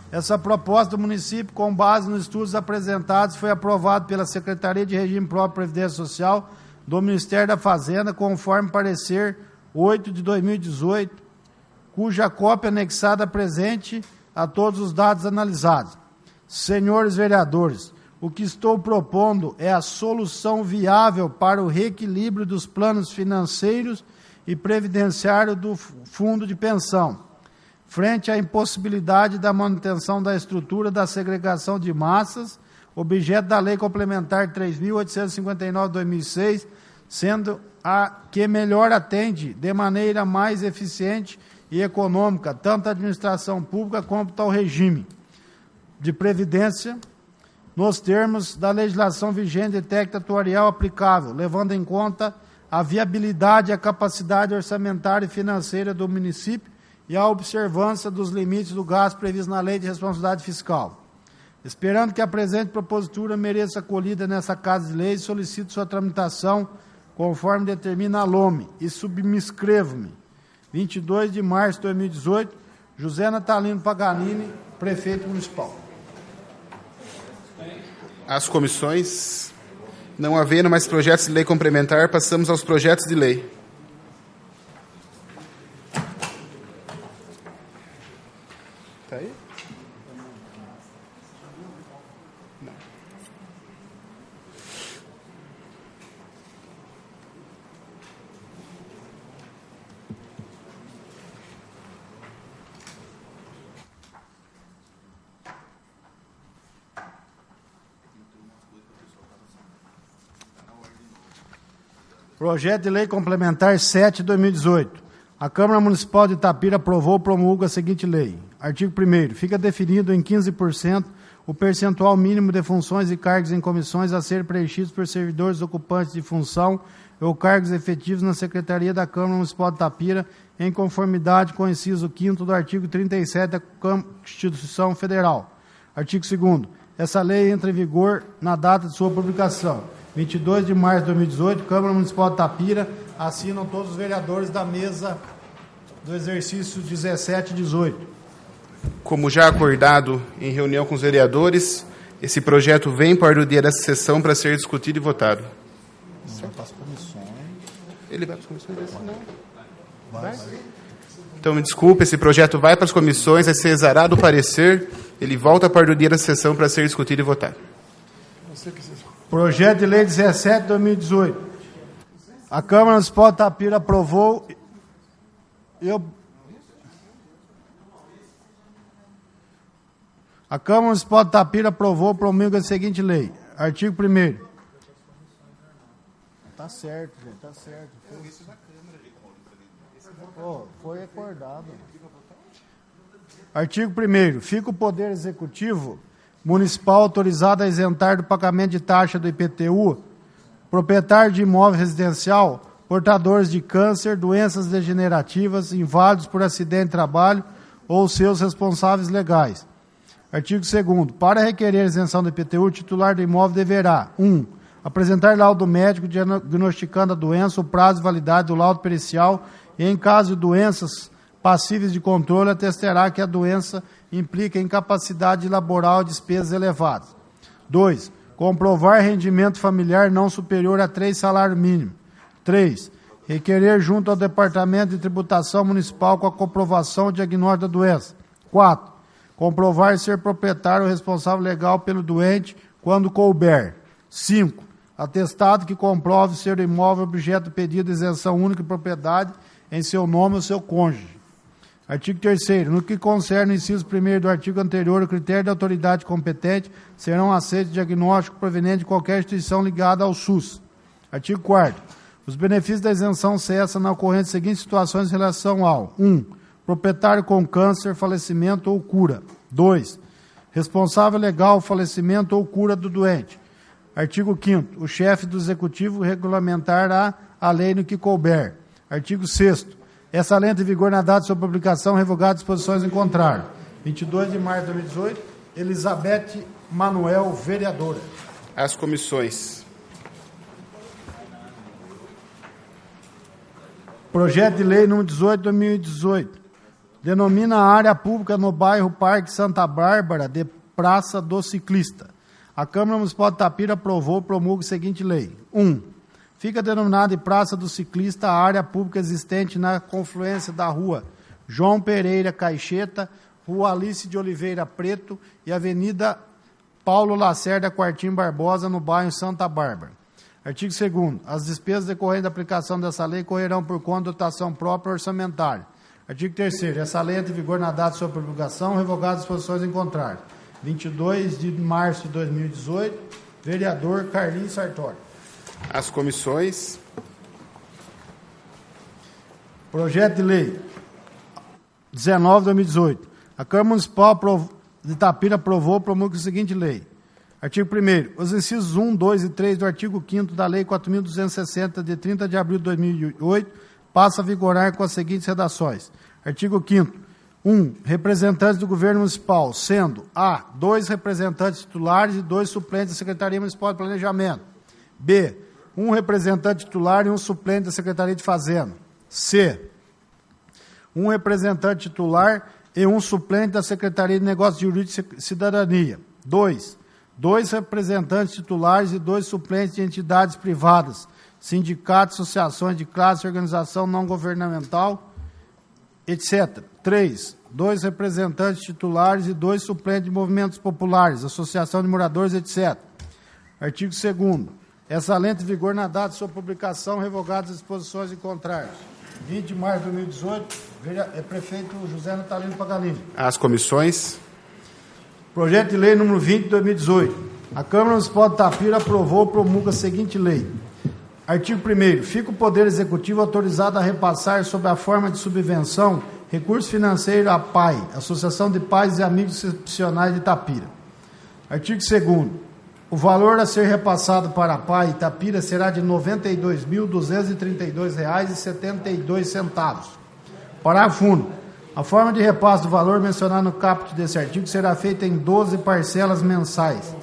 Essa proposta do município, com base nos estudos apresentados, foi aprovada pela Secretaria de Regime Próprio e Previdência Social do Ministério da Fazenda, conforme parecer 8 de 2018, cuja cópia anexada presente a todos os dados analisados. Senhores vereadores, o que estou propondo é a solução viável para o reequilíbrio dos planos financeiros e previdenciário do fundo de pensão, frente à impossibilidade da manutenção da estrutura da segregação de massas, objeto da Lei Complementar 3.859/2006, sendo a que melhor atende de maneira mais eficiente e econômica, tanto a administração pública quanto ao regime de previdência, nos termos da legislação vigente e técnica atuarial aplicável, levando em conta a viabilidade e a capacidade orçamentária e financeira do município e a observância dos limites do gasto previsto na Lei de Responsabilidade Fiscal. Esperando que a presente propositura mereça acolhida nessa Casa de Leis, solicito sua tramitação conforme determina a LOME e subscrevo-me. 22 de março de 2018, José Natalino Paganini, prefeito municipal. As comissões, não havendo mais projetos de lei complementar, passamos aos projetos de lei. Está aí? Não. Projeto de Lei Complementar 7 de 2018. A Câmara Municipal de Itapira aprovou e promulga a seguinte lei. Artigo 1º. Fica definido em 15% o percentual mínimo de funções e cargos em comissões a ser preenchidos por servidores ocupantes de função ou cargos efetivos na Secretaria da Câmara Municipal de Itapira, em conformidade com o inciso 5º do artigo 37 da Constituição Federal. Artigo 2º. Essa lei entra em vigor na data de sua publicação. 22 de março de 2018, Câmara Municipal de Itapira, assinam todos os vereadores da mesa do exercício 17 e 18. Como já acordado em reunião com os vereadores, esse projeto vem para o dia dessa sessão para ser discutido e votado. Vai para as comissões. Ele vai para as comissões? Não. Vai? Então, me desculpe, esse projeto vai para as comissões, vai ser exarado o parecer, ele volta para o dia da sessão para ser discutido e votado. Projeto de Lei 17 de 2018. A Câmara Municipal de Itapira aprovou. A Câmara Municipal de Itapira aprovou e promulga a seguinte lei. Artigo 1º. Tá certo, gente, tá certo. Foi acordado. Artigo 1º. Fica o Poder Executivo Municipal autorizado a isentar do pagamento de taxa do IPTU proprietário de imóvel residencial, portadores de câncer, doenças degenerativas, inválidos por acidente de trabalho ou seus responsáveis legais. Artigo 2º. Para requerer isenção do IPTU, o titular do imóvel deverá: 1. Apresentar laudo médico diagnosticando a doença, o prazo de validade do laudo pericial e, em caso de doenças passíveis de controle, atestará que a doença implica incapacidade laboral e despesas elevadas. 2. Comprovar rendimento familiar não superior a 3 salários mínimos. 3. Requerer junto ao Departamento de Tributação Municipal com a comprovação do diagnóstico da doença. 4. comprovar ser proprietário ou responsável legal pelo doente quando couber. 5. Atestado que comprove ser o imóvel objeto do pedido de isenção única de propriedade em seu nome ou seu cônjuge. Artigo 3º. No que concerne o inciso 1º do artigo anterior, o critério da autoridade competente serão aceitos diagnóstico proveniente de qualquer instituição ligada ao SUS. Artigo 4º. Os benefícios da isenção cessam na ocorrência de seguintes situações em relação ao 1. Proprietário com câncer, falecimento ou cura. 2. Responsável legal, falecimento ou cura do doente. Artigo 5º. O chefe do executivo regulamentará a lei no que couber. Artigo 6º. Essa lei entra em vigor na data de sua publicação, revogada disposições em contrário. 22 de março de 2018, Elizabeth Manuel, vereadora. As comissões. Projeto de lei número 18 de 2018. Denomina a área pública no bairro Parque Santa Bárbara de Praça do Ciclista. A Câmara Municipal de Itapira aprovou e promulga a seguinte lei. 1. Fica denominada de Praça do Ciclista a área pública existente na confluência da Rua João Pereira Caixeta, Rua Alice de Oliveira Preto e Avenida Paulo Lacerda Quartim Barbosa, no bairro Santa Bárbara. Artigo 2º. As despesas decorrentes da aplicação dessa lei correrão por conta de dotação própria orçamentária. Artigo 3º. Essa lei entra em vigor na data de sua promulgação, revogadas disposições em contrário. 22 de março de 2018, vereador Carlinhos Sartori. As comissões. Projeto de lei 19 de 2018. A Câmara Municipal de Itapira aprovou e promulga a seguinte lei. Artigo 1º. Os incisos 1, 2 e 3 do artigo 5º da Lei 4.260, de 30 de abril de 2008, passa a vigorar com as seguintes redações. Artigo 5º. 1. Representantes do Governo Municipal, sendo a. 2 representantes titulares e 2 suplentes da Secretaria Municipal de Planejamento. B. 1 representante titular e 1 suplente da Secretaria de Fazenda. C. 1 representante titular e 1 suplente da Secretaria de Negócios Jurídicos e Cidadania. 2. 2 representantes titulares e 2 suplentes de entidades privadas, sindicatos, associações de classe, organização não governamental, etc. 3. 2 representantes titulares e 2 suplentes de movimentos populares, associação de moradores, etc. Artigo 2º. Essa lei entra em vigor na data de sua publicação, revogadas as disposições em contrário. 20 de março de 2018, prefeito José Natalino Pagalini. As comissões. Projeto de lei número 20 de 2018. A Câmara Municipal de Itapira aprovou e promulga a seguinte lei. Artigo 1º. Fica o Poder Executivo autorizado a repassar, sob a forma de subvenção, recurso financeiro à PAI, Associação de Pais e Amigos Excepcionais de Itapira. Artigo 2º. O valor a ser repassado para a PAI Itapira será de R$ 92.232,72. Parágrafo único. A forma de repasse do valor mencionado no caput desse artigo será feita em 12 parcelas mensais.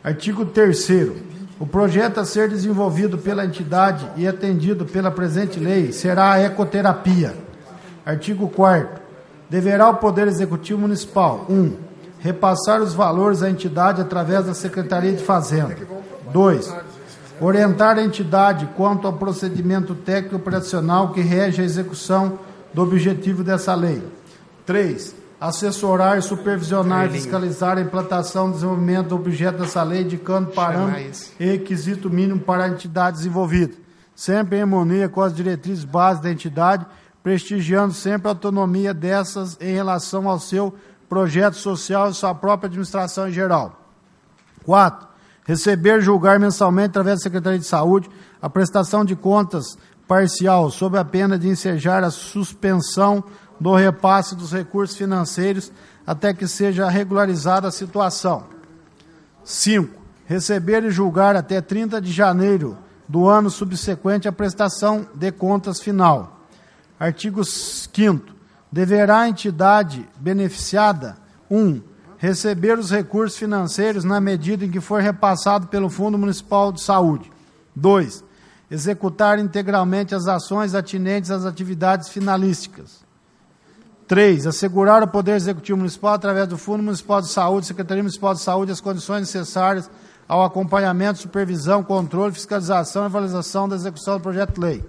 Artigo 3º. O projeto a ser desenvolvido pela entidade e atendido pela presente lei será a ecoterapia. Artigo 4º. Deverá o Poder Executivo Municipal, 1. Repassar os valores à entidade através da Secretaria de Fazenda. 2. Orientar a entidade quanto ao procedimento técnico operacional que rege a execução do objetivo dessa lei. 3. Assessorar, supervisionar e fiscalizar a implantação e desenvolvimento do objeto dessa lei, indicando parâmetros e requisito mínimo para a entidade desenvolvida, sempre em harmonia com as diretrizes básicas da entidade, prestigiando sempre a autonomia dessas em relação ao seu projeto social e sua própria administração em geral. 4. Receber e julgar mensalmente, através da Secretaria de Saúde, a prestação de contas parcial, sob a pena de ensejar a suspensão do repasse dos recursos financeiros até que seja regularizada a situação. 5. Receber e julgar até 30 de janeiro do ano subsequente à prestação de contas final. Artigo 5º. Deverá a entidade beneficiada, 1. Receber os recursos financeiros na medida em que for repassado pelo Fundo Municipal de Saúde. 2. Executar integralmente as ações atinentes às atividades finalísticas. 3. Assegurar ao Poder Executivo Municipal, através do Fundo Municipal de Saúde, Secretaria Municipal de Saúde, as condições necessárias ao acompanhamento, supervisão, controle, fiscalização e avaliação da execução do projeto de lei.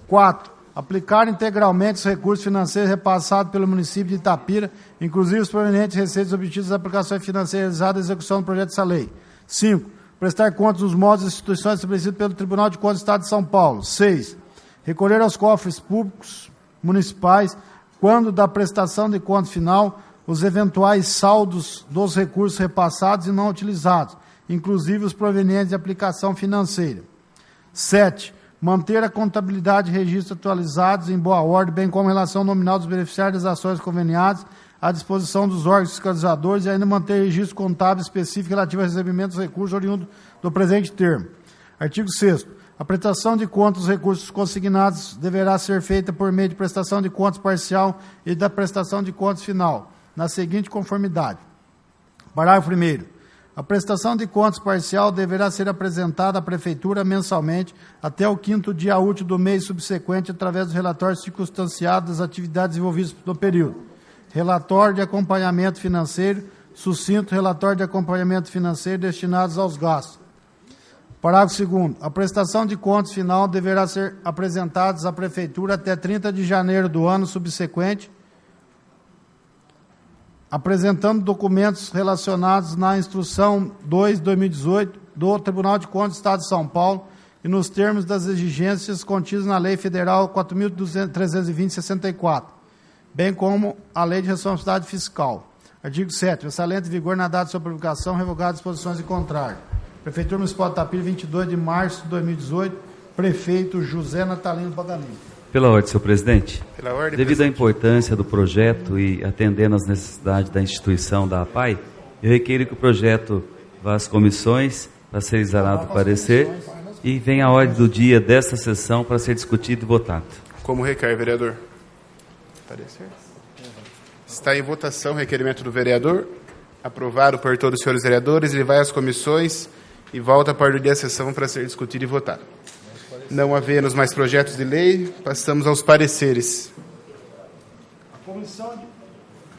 4. aplicar integralmente os recursos financeiros repassados pelo município de Itapira, inclusive os provenientes de receitas obtidas das aplicações financeiras realizadas à execução do projeto dessa lei. 5. Prestar contas dos modos e instituições estabelecidos pelo Tribunal de Contas do Estado de São Paulo. 6. Recolher aos cofres públicos municipais, quando da prestação de conta final, os eventuais saldos dos recursos repassados e não utilizados, inclusive os provenientes de aplicação financeira. 7. Manter a contabilidade e registros atualizados em boa ordem, bem como a relação nominal dos beneficiários das ações conveniadas à disposição dos órgãos fiscalizadores e ainda manter registro contábil específico relativo ao recebimento dos recursos oriundos do presente termo. Artigo 6º. A prestação de contas dos recursos consignados deverá ser feita por meio de prestação de contas parcial e da prestação de contas final, na seguinte conformidade. Parágrafo 1º. A prestação de contas parcial deverá ser apresentada à Prefeitura mensalmente até o 5º dia útil do mês subsequente através do relatório circunstanciado das atividades envolvidas no período. Relatório de acompanhamento financeiro, sucinto relatório de acompanhamento financeiro destinados aos gastos. Parágrafo 2º. A prestação de contas final deverá ser apresentada à Prefeitura até 30 de janeiro do ano subsequente, apresentando documentos relacionados na Instrução 2/2018 do Tribunal de Contas do Estado de São Paulo e nos termos das exigências contidas na Lei Federal 4.320/64, bem como a Lei de Responsabilidade Fiscal. Artigo 7º. Excelente vigor na data de sua publicação, revogadas disposições em contrário. Prefeitura Municipal de Itapira, 22 de março de 2018. Prefeito José Natalino Paganini. Pela ordem, senhor presidente. Pela ordem, devido presidente. à importância do projeto e atendendo às necessidades da instituição da APAI, eu requeiro que o projeto vá às comissões para ser exarado o parecer e venha a ordem do dia desta sessão para ser discutido e votado. Como requer, vereador? Parecer. Está em votação o requerimento do vereador. Aprovado por todos os senhores vereadores. Ele vai às comissões e volta para o dia da sessão para ser discutido e votado. Não havendo mais projetos de lei, passamos aos pareceres.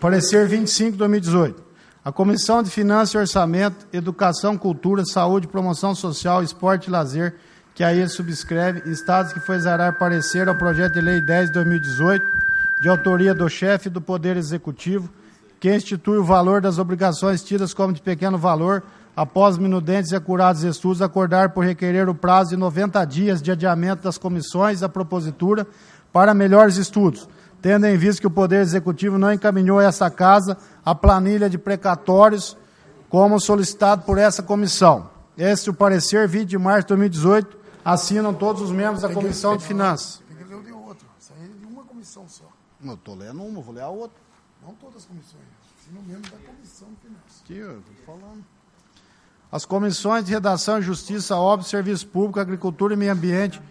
Parecer 25 de 2018. A Comissão de Finanças e Orçamento, Educação, Cultura, Saúde, Promoção Social, Esporte e Lazer, que a ele subscreve, estados que foi exarar parecer ao projeto de lei 10 de 2018, de autoria do chefe do Poder Executivo, que institui o valor das obrigações tidas como de pequeno valor, após minudentes e acurados estudos, acordar por requerer o prazo de 90 dias de adiamento das comissões da propositura para melhores estudos, tendo em vista que o Poder Executivo não encaminhou a essa Casa a planilha de precatórios como solicitado por essa comissão. Este é o parecer 20 de março de 2018, assinam todos os membros da Comissão de Finanças. Tem que ler o de outro, isso aí é de uma comissão só. Eu estou lendo uma, vou ler a outra. Não todas as comissões, sino mesmo da Comissão de Finanças. Aqui, eu estou falando. As comissões de Redação e Justiça, Obras, Serviço Público, Agricultura e Meio Ambiente,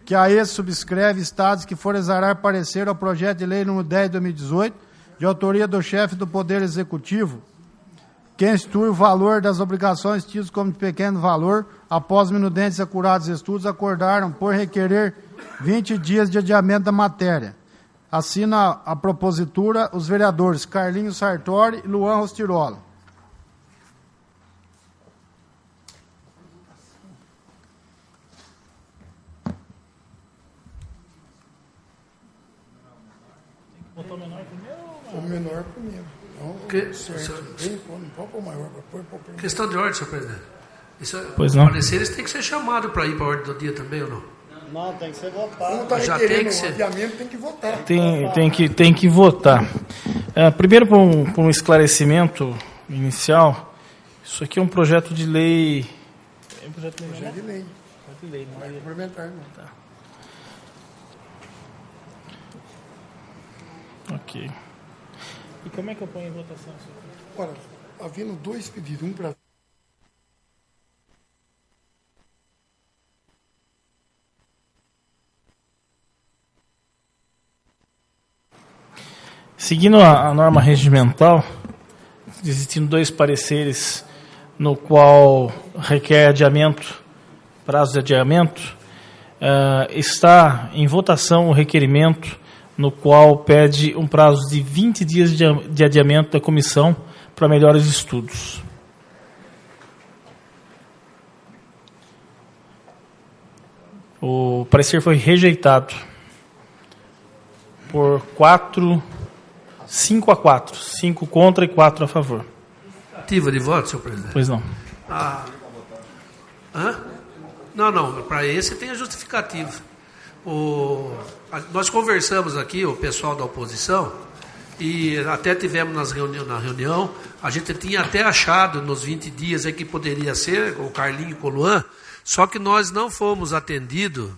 que a esse subscreve estados que forem exarar parecer ao projeto de lei número 10 de 2018, de autoria do chefe do Poder Executivo, que institui o valor das obrigações tidas como de pequeno valor, após minudentes e acurados estudos, acordaram por requerer 20 dias de adiamento da matéria. Assina a propositura os vereadores Carlinhos Sartori e Luan Rostirola. O menor primeiro. Não pode pôr o maior, pôr o primeiro. Questão de ordem, senhor presidente. Pois não. Pareceres tem que ser chamado para ir para a ordem do dia também ou não? Não, tem que ser votado. Como está Já requerendo tem que ser. o adiamento, tem que votar. Tem que votar. Primeiro, por um esclarecimento inicial, isso aqui é um projeto de lei. É um projeto de lei, Projeto de lei. Projeto de lei, não Vai é? complementar, não. Tá. Ok. E como é que eu ponho em votação isso aqui? Ora, havendo dois pedidos, um para... Seguindo a norma regimental, existindo dois pareceres no qual requer adiamento, prazo de adiamento, está em votação o requerimento no qual pede um prazo de 20 dias de adiamento da comissão para melhores estudos. O parecer foi rejeitado. por 5 a 4. 5 contra e 4 a favor. Ativa de voto, senhor presidente. Pois não. Não. Para esse tem a justificativa. Nós conversamos aqui, o pessoal da oposição, e até tivemos na reunião, a gente tinha até achado nos 20 dias aí que poderia ser, o Carlinho com o Luan, só que nós não fomos atendidos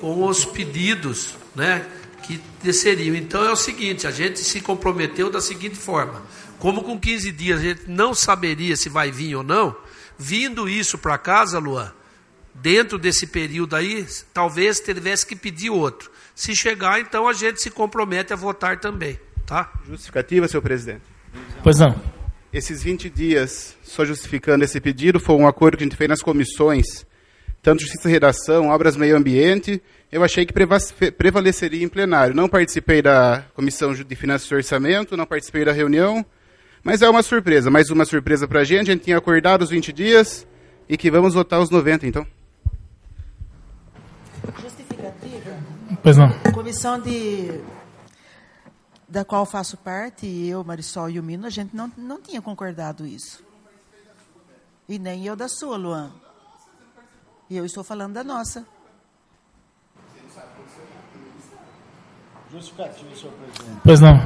com os pedidos, né, que desceriam. Então é o seguinte, a gente se comprometeu da seguinte forma, como com 15 dias a gente não saberia se vai vir ou não, vindo isso para casa, Luan, dentro desse período aí, talvez tivesse que pedir outro. Se chegar, então a gente se compromete a votar também, tá? Justificativa, senhor presidente. Pois não. Esses 20 dias, só justificando esse pedido, foi um acordo que a gente fez nas comissões, tanto Justiça e Redação, Obras e Meio Ambiente, eu achei que prevaleceria em plenário. Não participei da Comissão de Finanças e Orçamento, não participei da reunião, mas é uma surpresa, mais uma surpresa para a gente tinha acordado os 20 dias e que vamos votar os 90, então. Justificativa? Pois não. Comissão da qual faço parte, eu, Marisol e o Mino, a gente não tinha concordado isso. E nem eu da sua, Luan. E eu estou falando da nossa. Justificativa, senhor presidente. Pois não.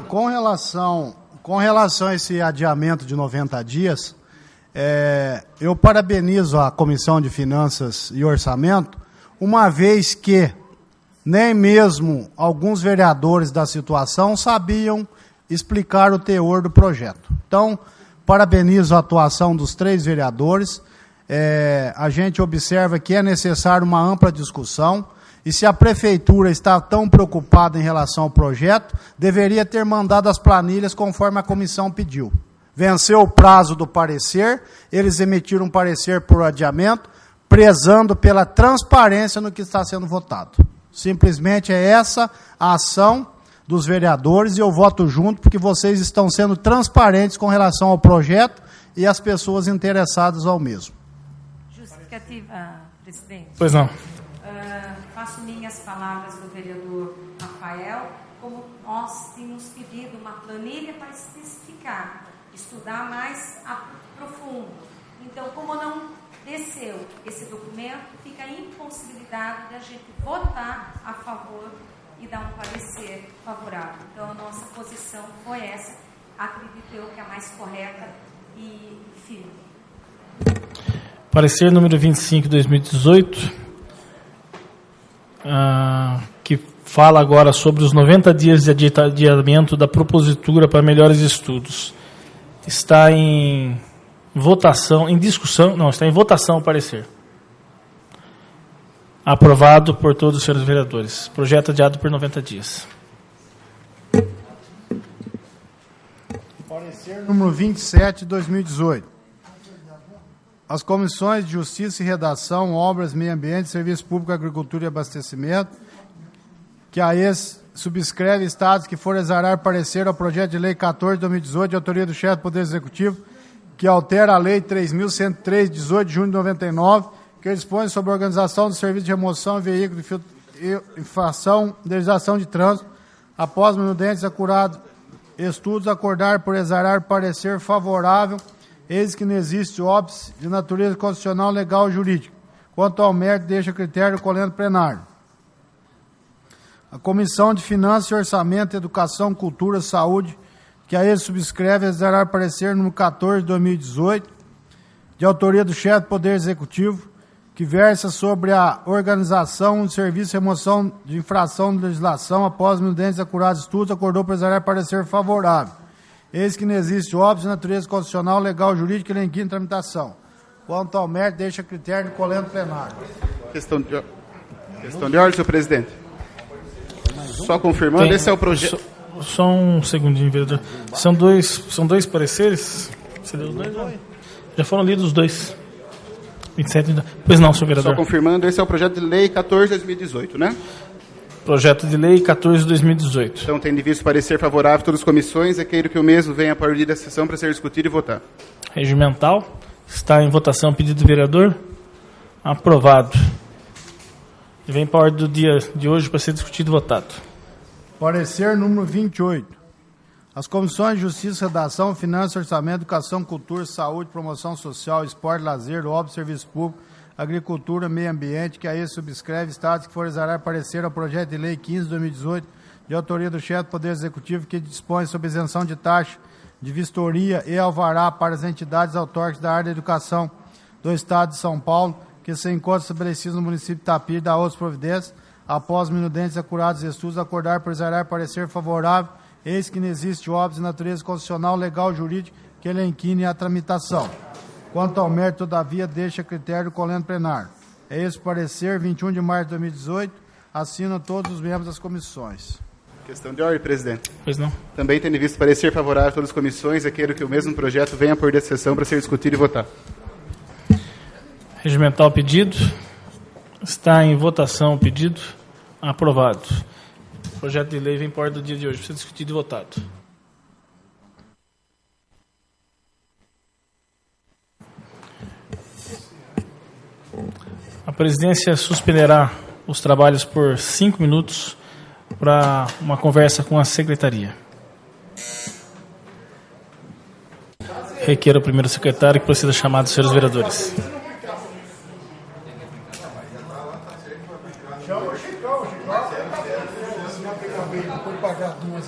Com relação a esse adiamento de 90 dias, eu parabenizo a Comissão de Finanças e Orçamento, uma vez que nem mesmo alguns vereadores da situação sabiam explicar o teor do projeto. Então, parabenizo a atuação dos 3 vereadores. A gente observa que é necessário uma ampla discussão, e se a Prefeitura está tão preocupada em relação ao projeto, deveria ter mandado as planilhas conforme a comissão pediu. Venceu o prazo do parecer, eles emitiram um parecer por adiamento, prezando pela transparência no que está sendo votado. Simplesmente é essa a ação dos vereadores, e eu voto junto, porque vocês estão sendo transparentes com relação ao projeto e às pessoas interessadas ao mesmo. Justificativa, presidente. Pois não. Faço minhas palavras do vereador Rafael, como nós tínhamos pedido uma planilha para especificar, estudar mais a profundo. Então, como não desceu esse documento, fica a impossibilidade de a gente votar a favor e dar um parecer favorável. Então, a nossa posição foi essa, acredito eu que é a mais correta e firme. Parecer número 25 de 2018, que fala agora sobre os 90 dias de adiamento da propositura para melhores estudos. Está em votação, em discussão, não, está em votação o parecer. Aprovado por todos os senhores vereadores. Projeto adiado por 90 dias. Parecer número 27 de 2018. As comissões de Justiça e Redação, Obras, Meio Ambiente, Serviço Público, Agricultura e Abastecimento, que a ex subscreve estados que for exarar parecer ao projeto de lei 14 de 2018, de autoria do chefe do Poder Executivo, que altera a lei 3.103, 18 de junho de 99, que dispõe sobre a organização do serviço de remoção de veículos de infração, indenização de trânsito, após minudentes acurados estudos, acordar por exarar parecer favorável, eis que não existe óbice de natureza constitucional, legal ou jurídica. Quanto ao mérito, deixa critério do colendo plenário. A Comissão de Finanças e Orçamento, Educação, Cultura, Saúde, que a ele subscreve, exarar parecer número 14 de 2018, de autoria do chefe do Poder Executivo, que versa sobre a organização de serviço de remoção de infração de legislação após minudentes acurados estudos, acordou por exarar parecer favorável. Eis que não existe óbice de natureza constitucional, legal, jurídica e lenquinha em tramitação. Quanto ao mérito, deixa critério do colendo plenário. Questão de ordem, senhor presidente. Só confirmando, esse é o projeto. Só um segundinho, vereador. São dois pareceres? Você deu os dois? Já foram lidos os dois. 27. Pois não, senhor vereador. Só confirmando, esse é o projeto de lei 14 de 2018, né? Projeto de lei 14 de 2018. Então, tendo visto parecer favorável a todas as comissões, é queiro que o mesmo venha a partir da sessão para ser discutido e votar. Regimental. Está em votação o pedido do vereador. Aprovado. E vem para a ordem do dia de hoje para ser discutido e votado. Parecer número 28. As comissões de Justiça, Redação, Finanças, Orçamento, Educação, Cultura, Saúde, Promoção Social, Esporte, Lazer, Obras, Serviço Público, Agricultura, Meio Ambiente, que a esse subscreve estados que for exarar parecer ao projeto de lei 15/2018, de autoria do chefe do Poder Executivo, que dispõe sobre isenção de taxa de vistoria e alvará para as entidades autárquicas da área da educação do Estado de São Paulo, que se encontram estabelecidos no município de Itapira, da outras providências, após minudentes acurados estudos, acordar por exarar parecer favorável, eis que não existe obras de natureza constitucional, legal, jurídica, que ele inquine a tramitação. Quanto ao mérito, todavia, deixa a critério do colendo plenário. É esse parecer, 21 de março de 2018, assinam todos os membros das comissões. Questão de ordem, presidente. Pois não. Também tendo visto parecer favorável a todas as comissões, eu quero que o mesmo projeto venha por dessa sessão para ser discutido e votado. Regimental o pedido. Está em votação o pedido. Aprovado. O projeto de lei vem para a ordem do dia de hoje para ser discutido e votado. A presidência suspenderá os trabalhos por 5 minutos para uma conversa com a secretaria. Requer ao primeiro secretário que proceda a chamada dos senhores vereadores. Com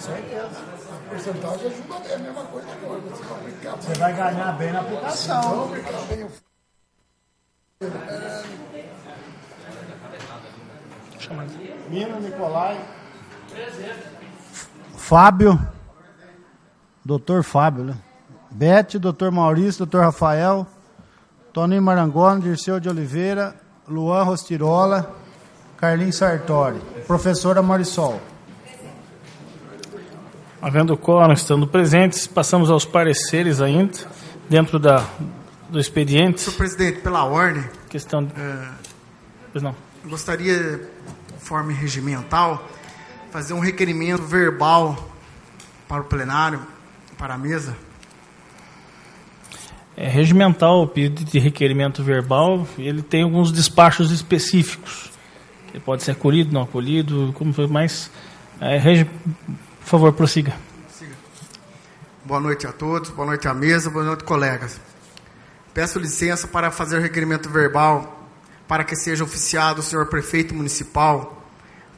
certeza. A porcentagem ajuda bem, a mesma coisa que Você vai ganhar bem na aplicação. Mina, Nicolai. Fábio. Doutor Fábio, né? Bete, doutor Maurício, doutor Rafael, Toninho Marangoni, Dirceu de Oliveira, Luan Rostirola, Carlinhos Sartori. Professora Marisol. Havendo quórum, estando presentes, passamos aos pareceres ainda, dentro do expediente. Senhor presidente, pela ordem, Questão. Pois não. gostaria, de forma regimental, fazer um requerimento verbal para o plenário, para a mesa. É regimental o pedido de requerimento verbal, ele tem alguns despachos específicos. Ele pode ser acolhido, não acolhido, como foi mais. Por favor, prossiga. Boa noite a todos, boa noite à mesa, boa noite, colegas. Peço licença para fazer o requerimento verbal para que seja oficiado o senhor prefeito municipal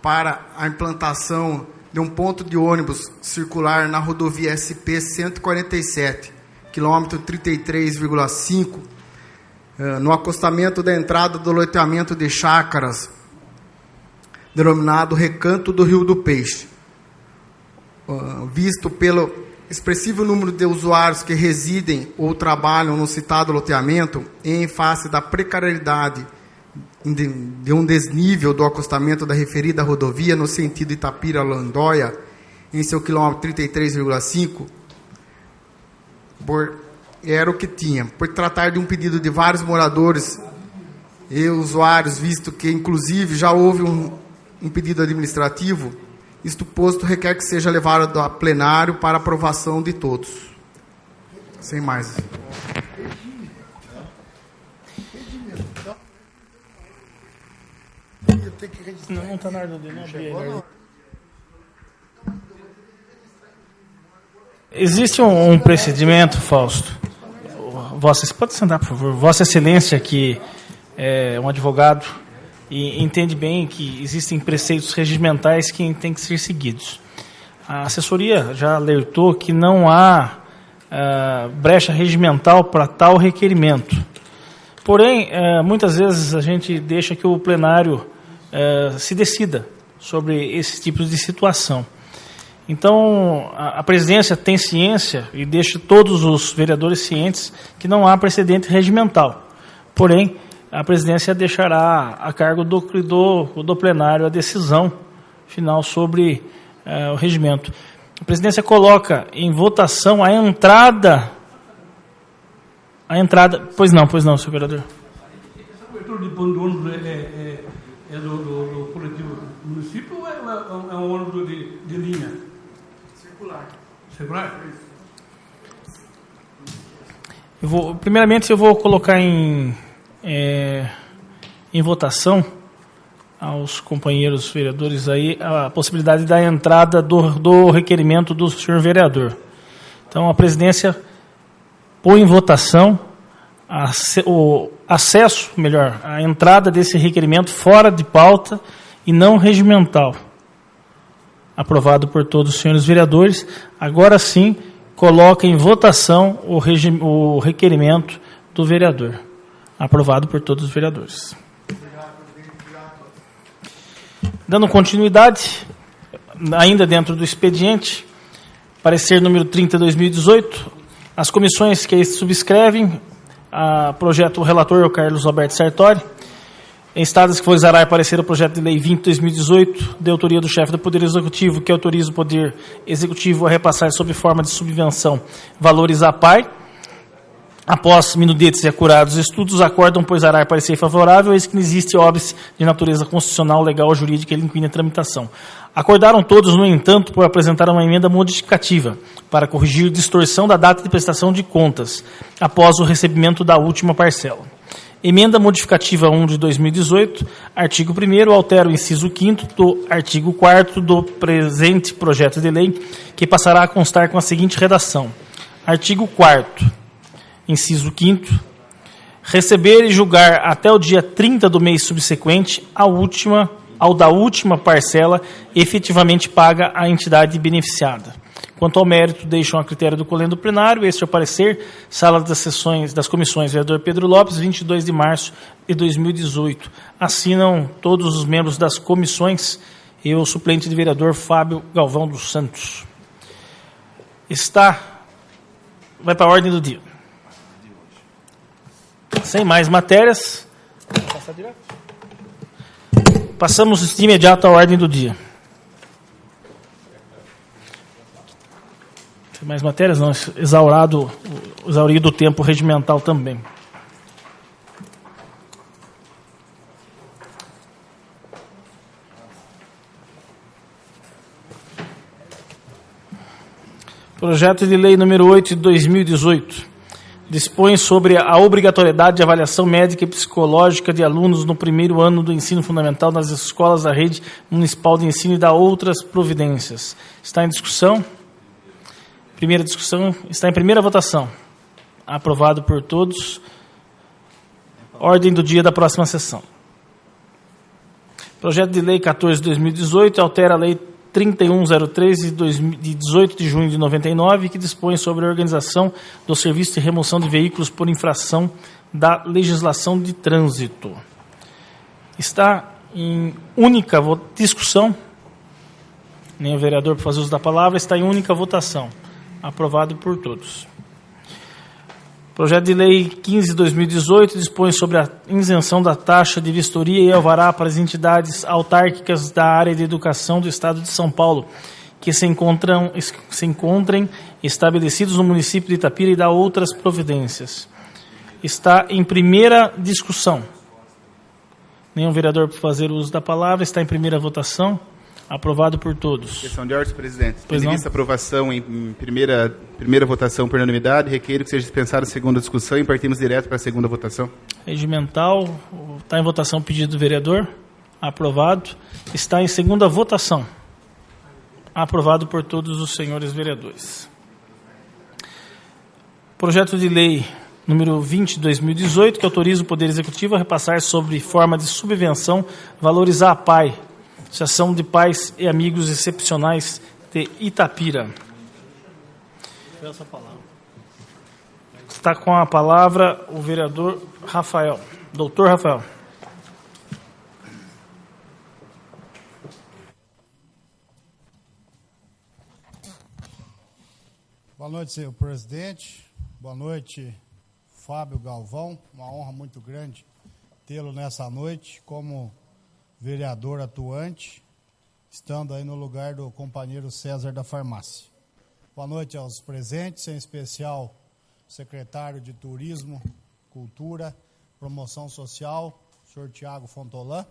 para a implantação de um ponto de ônibus circular na rodovia SP-147, quilômetro 33,5, no acostamento da entrada do loteamento de chácaras, denominado Recanto do Rio do Peixe. Visto pelo expressivo número de usuários que residem ou trabalham no citado loteamento, em face da precariedade de um desnível do acostamento da referida rodovia no sentido Itapira-Londóia, em seu quilômetro 33,5, era o que tinha. Por tratar de um pedido de vários moradores e usuários, visto que, inclusive, já houve um pedido administrativo, isto posto requer que seja levado a plenário para aprovação de todos. Sem mais. Não está na ordem dele, não. Existe um procedimento, Fausto. Pode sentar, por favor. Vossa Excelência, que é um advogado e entende bem que existem preceitos regimentais que têm que ser seguidos. A assessoria já alertou que não há brecha regimental para tal requerimento. Porém, muitas vezes a gente deixa que o plenário se decida sobre esses tipos de situação. Então, a presidência tem ciência e deixa todos os vereadores cientes que não há precedente regimental. Porém, a presidência deixará a cargo do plenário a decisão final sobre o regimento. A presidência coloca em votação a entrada. Pois não, senhor vereador. Essa cobertura de ponto de ônibus é do coletivo do município ou é um ônibus de linha? Circular? Primeiramente, eu vou colocar em em votação aos companheiros vereadores aí a possibilidade da entrada do requerimento do senhor vereador. Então, a presidência põe em votação o acesso, melhor, a entrada desse requerimento fora de pauta e não regimental. Aprovado por todos os senhores vereadores. Agora sim, coloca em votação o requerimento do vereador. Aprovado por todos os vereadores. Dando continuidade, ainda dentro do expediente, parecer número 30/2018, as comissões que subscrevem o relator é o Carlos Alberto Sartori. Em estados que for exarar parecer o projeto de lei 20/2018, de autoria do chefe do Poder Executivo, que autoriza o Poder Executivo a repassar sob forma de subvenção valores à PAI. Após minudetes e acurados estudos, acordam por exarar parecer favorável, eis que não existe óbice de natureza constitucional, legal ou jurídica que lhe incline a tramitação. Acordaram todos, no entanto, por apresentar uma emenda modificativa para corrigir distorção da data de prestação de contas, após o recebimento da última parcela. Emenda modificativa 1 de 2018, artigo 1º, altera o inciso 5º do artigo 4º do presente projeto de lei, que passará a constar com a seguinte redação. Artigo 4º, inciso 5º, receber e julgar até o dia 30 do mês subsequente ao da última parcela efetivamente paga à entidade beneficiada. Quanto ao mérito, deixam a critério do colendo plenário. Este é o parecer, sala das sessões das comissões, vereador Pedro Lopes, 22 de março de 2018. Assinam todos os membros das comissões e o suplente de vereador Fábio Galvão dos Santos. Vai para a ordem do dia. Sem mais matérias, passamos de imediato à ordem do dia. Sem mais matérias, não, exaurido o tempo regimental também. Projeto de lei número 8 de 2018. Dispõe sobre a obrigatoriedade de avaliação médica e psicológica de alunos no primeiro ano do ensino fundamental nas escolas da rede municipal de ensino e dá outras providências. Está em discussão. Primeira discussão. Está em primeira votação. Aprovado por todos. Ordem do dia da próxima sessão. Projeto de lei 14 de 2018 altera a lei 3103 de 18 de junho de 99, que dispõe sobre a organização do serviço de remoção de veículos por infração da legislação de trânsito. Está em única discussão, nem o vereador para fazer uso da palavra, está em única votação. Aprovado por todos. Projeto de lei 15 de 2018 dispõe sobre a isenção da taxa de vistoria e alvará para as entidades autárquicas da área de educação do Estado de São Paulo, que se encontrem estabelecidos no município de Itapira e dá outras providências. Está em primeira discussão. Nenhum vereador para fazer uso da palavra, está em primeira votação. Aprovado por todos. Questão de ordem, presidente. Pois não? Tendo vista a aprovação em primeira votação por unanimidade, requeiro que seja dispensada a segunda discussão e partimos direto para a segunda votação. Regimental, está em votação o pedido do vereador. Aprovado. Está em segunda votação. Aprovado por todos os senhores vereadores. Projeto de lei número 20 de 2018, que autoriza o Poder Executivo a repassar sobre forma de subvenção valores à PAI, Associação de Pais e Amigos Excepcionais de Itapira. Está com a palavra o vereador Rafael. Doutor Rafael. Boa noite, senhor presidente. Boa noite, Fábio Galvão. Uma honra muito grande tê-lo nessa noite como vereador atuante, estando aí no lugar do companheiro César da Farmácia. Boa noite aos presentes, em especial o secretário de Turismo, Cultura, Promoção Social, senhor Tiago Fontolã.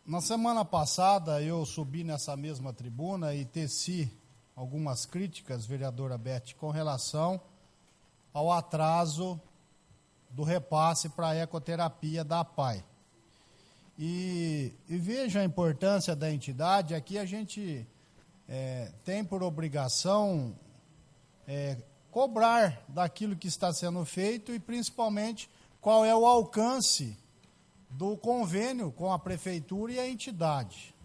Na semana passada eu subi nessa mesma tribuna e teci algumas críticas, vereadora Beth, com relação ao atraso do repasse para a ecoterapia da APAI. E veja a importância da entidade. Aqui a gente tem por obrigação cobrar daquilo que está sendo feito e, principalmente, qual é o alcance do convênio com a prefeitura e a entidade.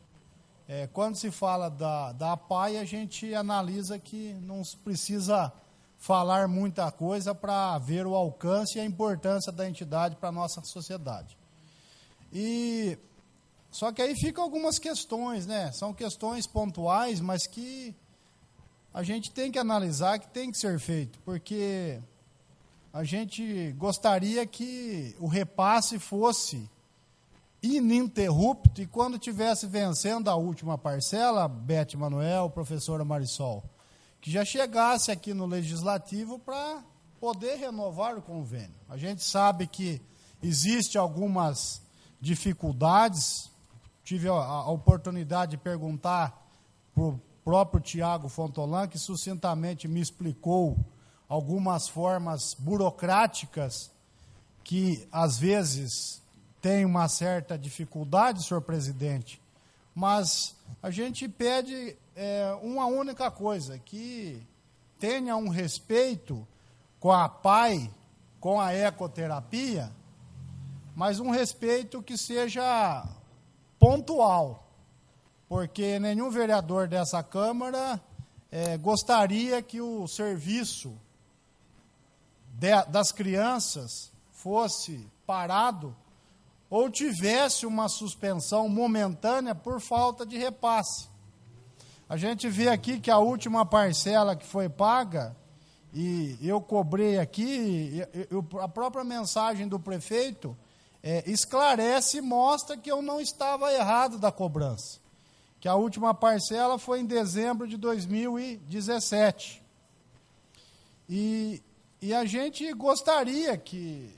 Quando se fala da APAI, a gente analisa que não se precisa falar muita coisa para ver o alcance e a importância da entidade para a nossa sociedade. Só que aí ficam algumas questões, né? São questões pontuais, mas que a gente tem que analisar, que tem que ser feito, porque a gente gostaria que o repasse fosse ininterrupto e quando estivesse vencendo a última parcela, Beth Manuel, professora Marisol, que já chegasse aqui no Legislativo para poder renovar o convênio. A gente sabe que existe algumas dificuldades. Tive a oportunidade de perguntar para o próprio Tiago Fontolan, que sucintamente me explicou algumas formas burocráticas que, às vezes, tem uma certa dificuldade, senhor presidente, mas a gente pede uma única coisa, que tenha um respeito com a APAI, com a ecoterapia, mas um respeito que seja pontual, porque nenhum vereador dessa Câmara gostaria que o serviço das crianças fosse parado ou tivesse uma suspensão momentânea por falta de repasse. A gente vê aqui que a última parcela que foi paga, e eu cobrei aqui, a própria mensagem do prefeito esclarece e mostra que eu não estava errado da cobrança, que a última parcela foi em dezembro de 2017. E a gente gostaria que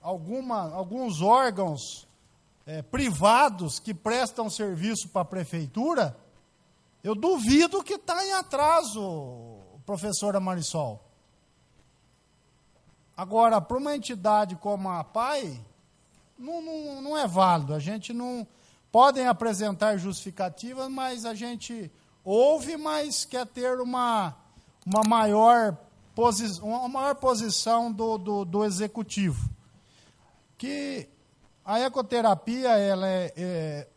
alguns órgãos privados que prestam serviço para a prefeitura, eu duvido que está em atraso, professora Marisol. Agora, para uma entidade como a APAI, não é válido. A gente não... Podem apresentar justificativas, mas a gente ouve, mas quer ter uma maior posição do executivo. Que a ecoterapia ela é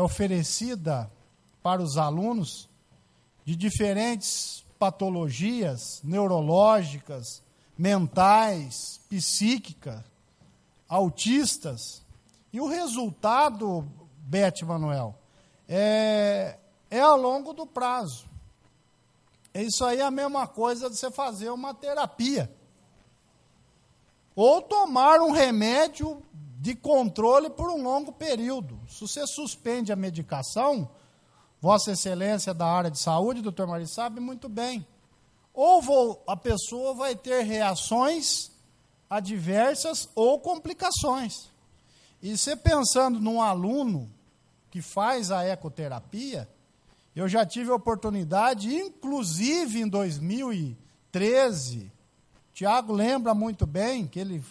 oferecida para os alunos de diferentes patologias neurológicas, mentais, psíquicas, autistas, e o resultado, Beth Manuel, é ao longo do prazo. Isso aí é a mesma coisa de você fazer uma terapia. Ou tomar um remédio de controle por um longo período. Se você suspende a medicação, Vossa Excelência da área de saúde, doutor Mari, sabe muito bem. Ou a pessoa vai ter reações adversas ou complicações. E você pensando num aluno que faz a ecoterapia, eu já tive a oportunidade, inclusive em 2013, Tiago lembra muito bem que ele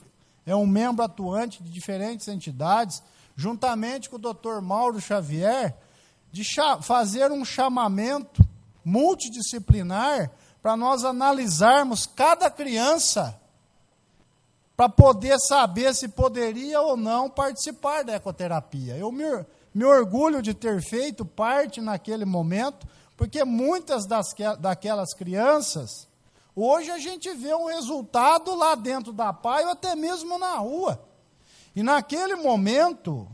é um membro atuante de diferentes entidades, juntamente com o doutor Mauro Xavier, de fazer um chamamento multidisciplinar para nós analisarmos cada criança para poder saber se poderia ou não participar da ecoterapia. Eu me orgulho de ter feito parte naquele momento, porque muitas daquelas crianças, hoje a gente vê um resultado lá dentro da APAI ou até mesmo na rua. E naquele momento,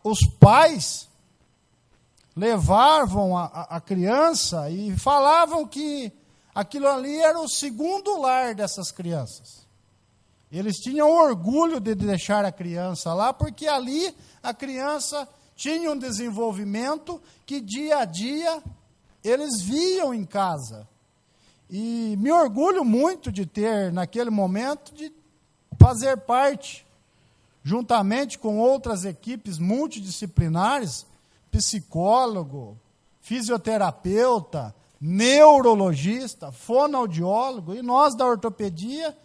os pais levavam a criança e falavam que aquilo ali era o segundo lar dessas crianças. Eles tinham orgulho de deixar a criança lá, porque ali a criança tinha um desenvolvimento que dia a dia eles viam em casa. E me orgulho muito de ter, naquele momento, de fazer parte, juntamente com outras equipes multidisciplinares, psicólogo, fisioterapeuta, neurologista, fonoaudiólogo, e nós da ortopedia,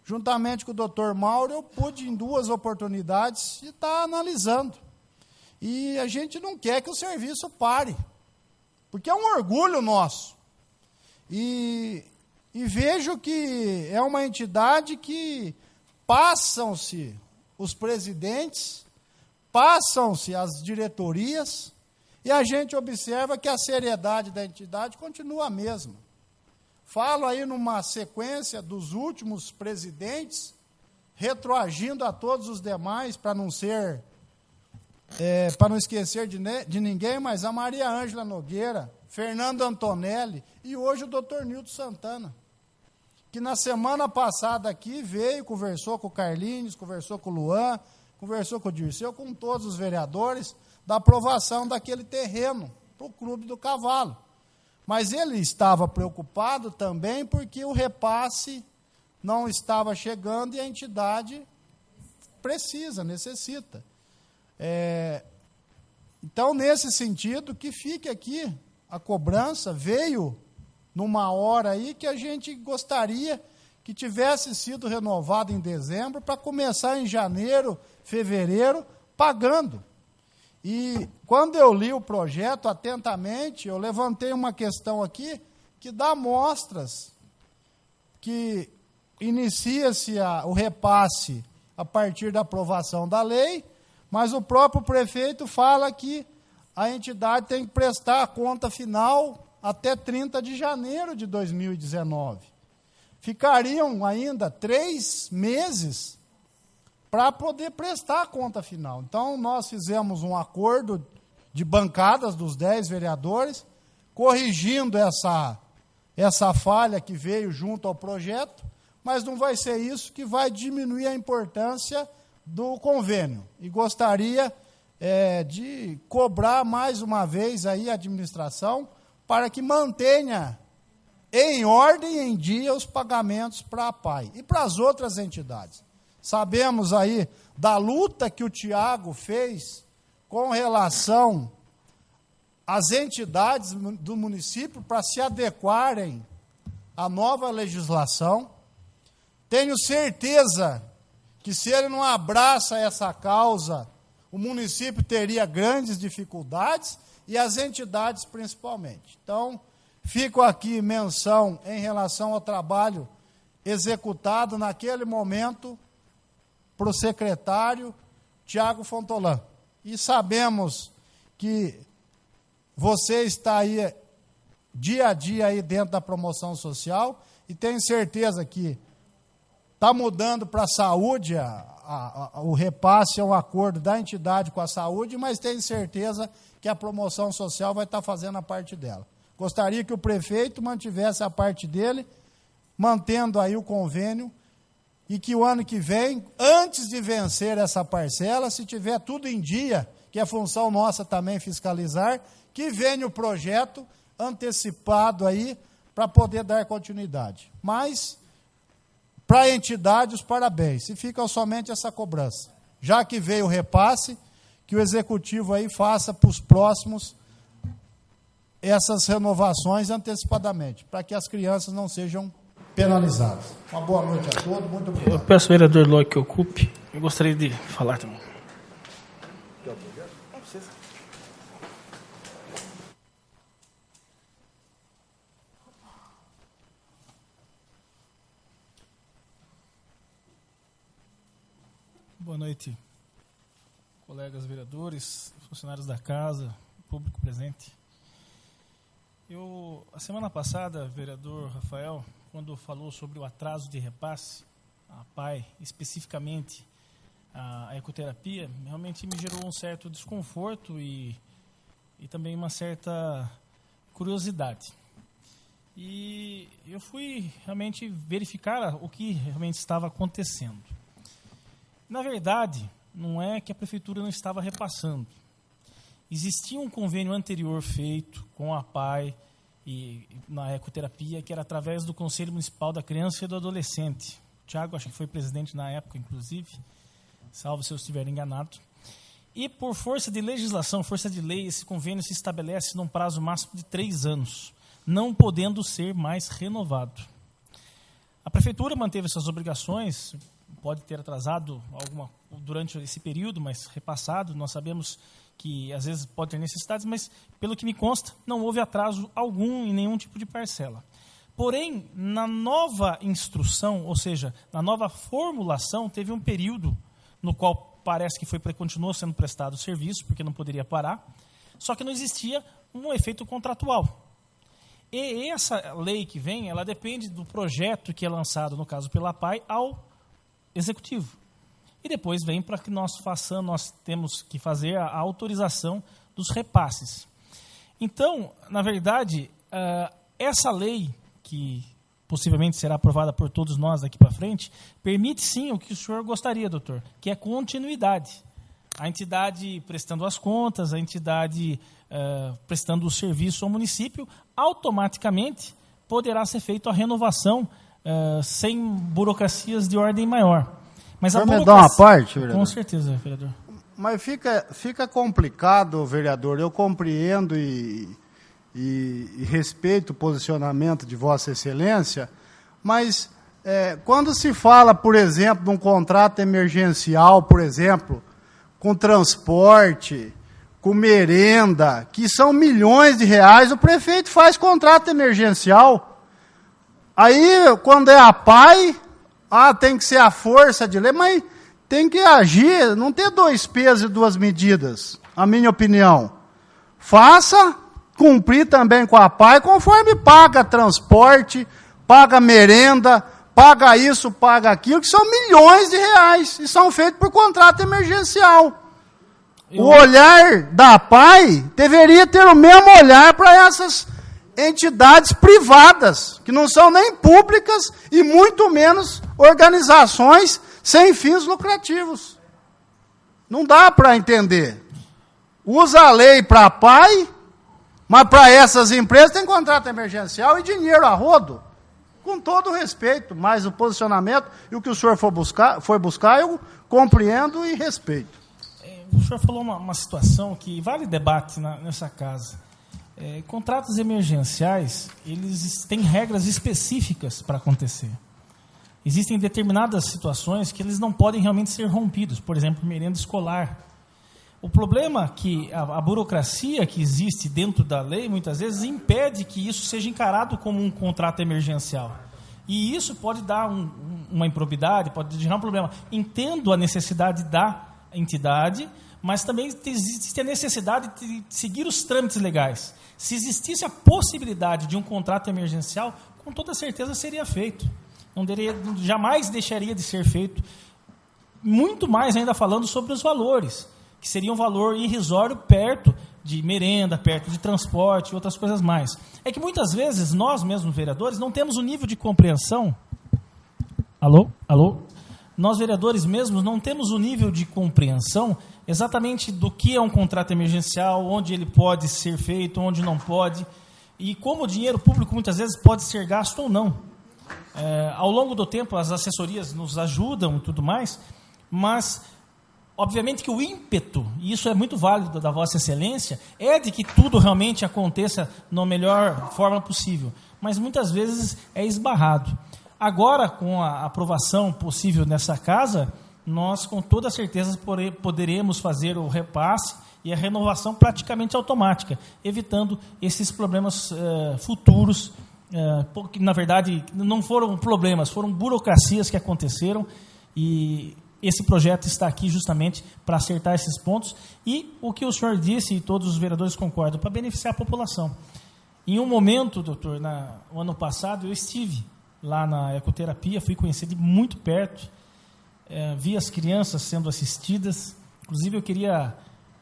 juntamente com o doutor Mauro, eu pude, em 2 oportunidades, estar analisando. E a gente não quer que o serviço pare, porque é um orgulho nosso. E vejo que é uma entidade que passam-se os presidentes, passam-se as diretorias, e a gente observa que a seriedade da entidade continua a mesma. Falo aí numa sequência dos últimos presidentes, retroagindo a todos os demais, para não esquecer de ninguém, mas a Maria Ângela Nogueira, Fernando Antonelli e hoje o doutor Nilton Santana, que na semana passada aqui veio, conversou com o Carlinhos, conversou com o Luan, conversou com o Dirceu, com todos os vereadores, da aprovação daquele terreno para o Clube do Cavalo. Mas ele estava preocupado também porque o repasse não estava chegando e a entidade necessita. Então, nesse sentido, que fique aqui a cobrança, veio numa hora aí que a gente gostaria que tivesse sido renovado em dezembro para começar em janeiro, fevereiro, pagando. E quando eu li o projeto atentamente, eu levantei uma questão aqui que dá mostras que inicia-se o repasse a partir da aprovação da lei, mas o próprio prefeito fala que a entidade tem que prestar a conta final até 30 de janeiro de 2019. Ficariam ainda 3 meses para poder prestar a conta final. Então, nós fizemos um acordo de bancadas dos 10 vereadores, corrigindo essa falha que veio junto ao projeto, mas não vai ser isso que vai diminuir a importância do convênio. E gostaria de cobrar mais uma vez aí a administração para que mantenha em ordem e em dia os pagamentos para a APAI e para as outras entidades. Sabemos aí da luta que o Tiago fez com relação às entidades do município para se adequarem à nova legislação. Tenho certeza que se ele não abraça essa causa, o município teria grandes dificuldades e as entidades principalmente. Então, fico aqui menção em relação ao trabalho executado naquele momento para o secretário Tiago Fontolan. E sabemos que você está aí dia a dia aí dentro da promoção social e tenho certeza que está mudando para a saúde, o repasse é um acordo da entidade com a saúde, mas tenho certeza que a promoção social vai estar fazendo a parte dela. Gostaria que o prefeito mantivesse a parte dele, mantendo aí o convênio, e que o ano que vem, antes de vencer essa parcela, se tiver tudo em dia, que é função nossa também fiscalizar, que venha o projeto antecipado aí para poder dar continuidade. Mas, para a entidade, os parabéns. E fica somente essa cobrança. Já que veio o repasse, que o executivo aí faça para os próximos essas renovações antecipadamente, para que as crianças não sejam penalizadas. Uma boa noite a todos, muito obrigado. Eu peço ao vereador Ló que ocupe. Eu gostaria de falar também. Boa noite, colegas vereadores, funcionários da casa, público presente. A semana passada, vereador Rafael, quando falou sobre o atraso de repasse, a APAI, especificamente a ecoterapia, realmente me gerou um certo desconforto e também uma certa curiosidade. E eu fui realmente verificar o que realmente estava acontecendo. Na verdade, não é que a prefeitura não estava repassando. Existia um convênio anterior feito com a APAI e na ecoterapia, que era através do Conselho Municipal da Criança e do Adolescente. O Tiago, acho que foi presidente na época, inclusive, salvo se eu estiver enganado. E por força de legislação, força de lei, esse convênio se estabelece num prazo máximo de 3 anos, não podendo ser mais renovado. A prefeitura manteve essas obrigações, pode ter atrasado durante esse período, mas repassado. Nós sabemos que às vezes pode ter necessidades, mas pelo que me consta, não houve atraso algum em nenhum tipo de parcela. Porém, na nova instrução, ou seja, na nova formulação, teve um período no qual parece que continuou sendo prestado o serviço, porque não poderia parar, só que não existia um efeito contratual. E essa lei que vem, ela depende do projeto que é lançado, no caso pela APAI, ao executivo. E depois vem para que nós temos que fazer a autorização dos repasses. Então, na verdade, essa lei, que possivelmente será aprovada por todos nós daqui para frente, permite sim o que o senhor gostaria, doutor, que é continuidade. A entidade prestando as contas, a entidade prestando o serviço ao município, automaticamente poderá ser feita a renovação sem burocracias de ordem maior. Mas a me dá uma parte, vereador? Com certeza, vereador. Mas fica complicado, vereador. Eu compreendo e respeito o posicionamento de Vossa Excelência, mas quando se fala, por exemplo, de um contrato emergencial, por exemplo, com transporte, com merenda, que são milhões de reais, o prefeito faz contrato emergencial. Aí, quando é a APAI, tem que ser a força de lei, mas tem que agir, não ter dois pesos e duas medidas, a minha opinião. Faça cumprir também com a APAI, conforme paga transporte, paga merenda, paga isso, paga aquilo, que são milhões de reais, e são feitos por contrato emergencial. O olhar da APAI deveria ter o mesmo olhar para essas entidades privadas, que não são nem públicas e muito menos organizações sem fins lucrativos. Não dá para entender. Usa a lei para a APAI, mas para essas empresas tem contrato emergencial e dinheiro a rodo. Com todo o respeito, mas o posicionamento e o que o senhor foi buscar, eu compreendo e respeito. O senhor falou uma situação que vale debate nessa casa. Contratos emergenciais, eles têm regras específicas para acontecer. Existem determinadas situações que eles não podem realmente ser rompidos, por exemplo, merenda escolar. O problema é que a burocracia que existe dentro da lei, muitas vezes, impede que isso seja encarado como um contrato emergencial. E isso pode dar uma improbidade, pode gerar um problema. Entendo a necessidade da entidade, mas também existe a necessidade de seguir os trâmites legais. Se existisse a possibilidade de um contrato emergencial, com toda certeza seria feito. Jamais deixaria de ser feito. Muito mais ainda falando sobre os valores, que seria um valor irrisório perto de merenda, perto de transporte e outras coisas mais. É que muitas vezes nós mesmos, vereadores, não temos o nível de compreensão. Alô? Nós, vereadores mesmos, não temos o nível de compreensão exatamente do que é um contrato emergencial, onde ele pode ser feito, onde não pode, e como o dinheiro público muitas vezes pode ser gasto ou não. Ao longo do tempo, as assessorias nos ajudam e tudo mais, mas, obviamente que o ímpeto, e isso é muito válido da Vossa Excelência, é de que tudo realmente aconteça na melhor forma possível, mas muitas vezes é esbarrado. Agora, com a aprovação possível nessa casa, nós com toda certeza poderemos fazer o repasse e a renovação praticamente automática, evitando esses problemas futuros, que na verdade não foram problemas, foram burocracias que aconteceram, e esse projeto está aqui justamente para acertar esses pontos, e o que o senhor disse, e todos os vereadores concordam, para beneficiar a população. Em um momento, doutor, no ano passado, eu estive lá na ecoterapia, fui conhecer de muito perto, vi as crianças sendo assistidas. Inclusive, eu queria,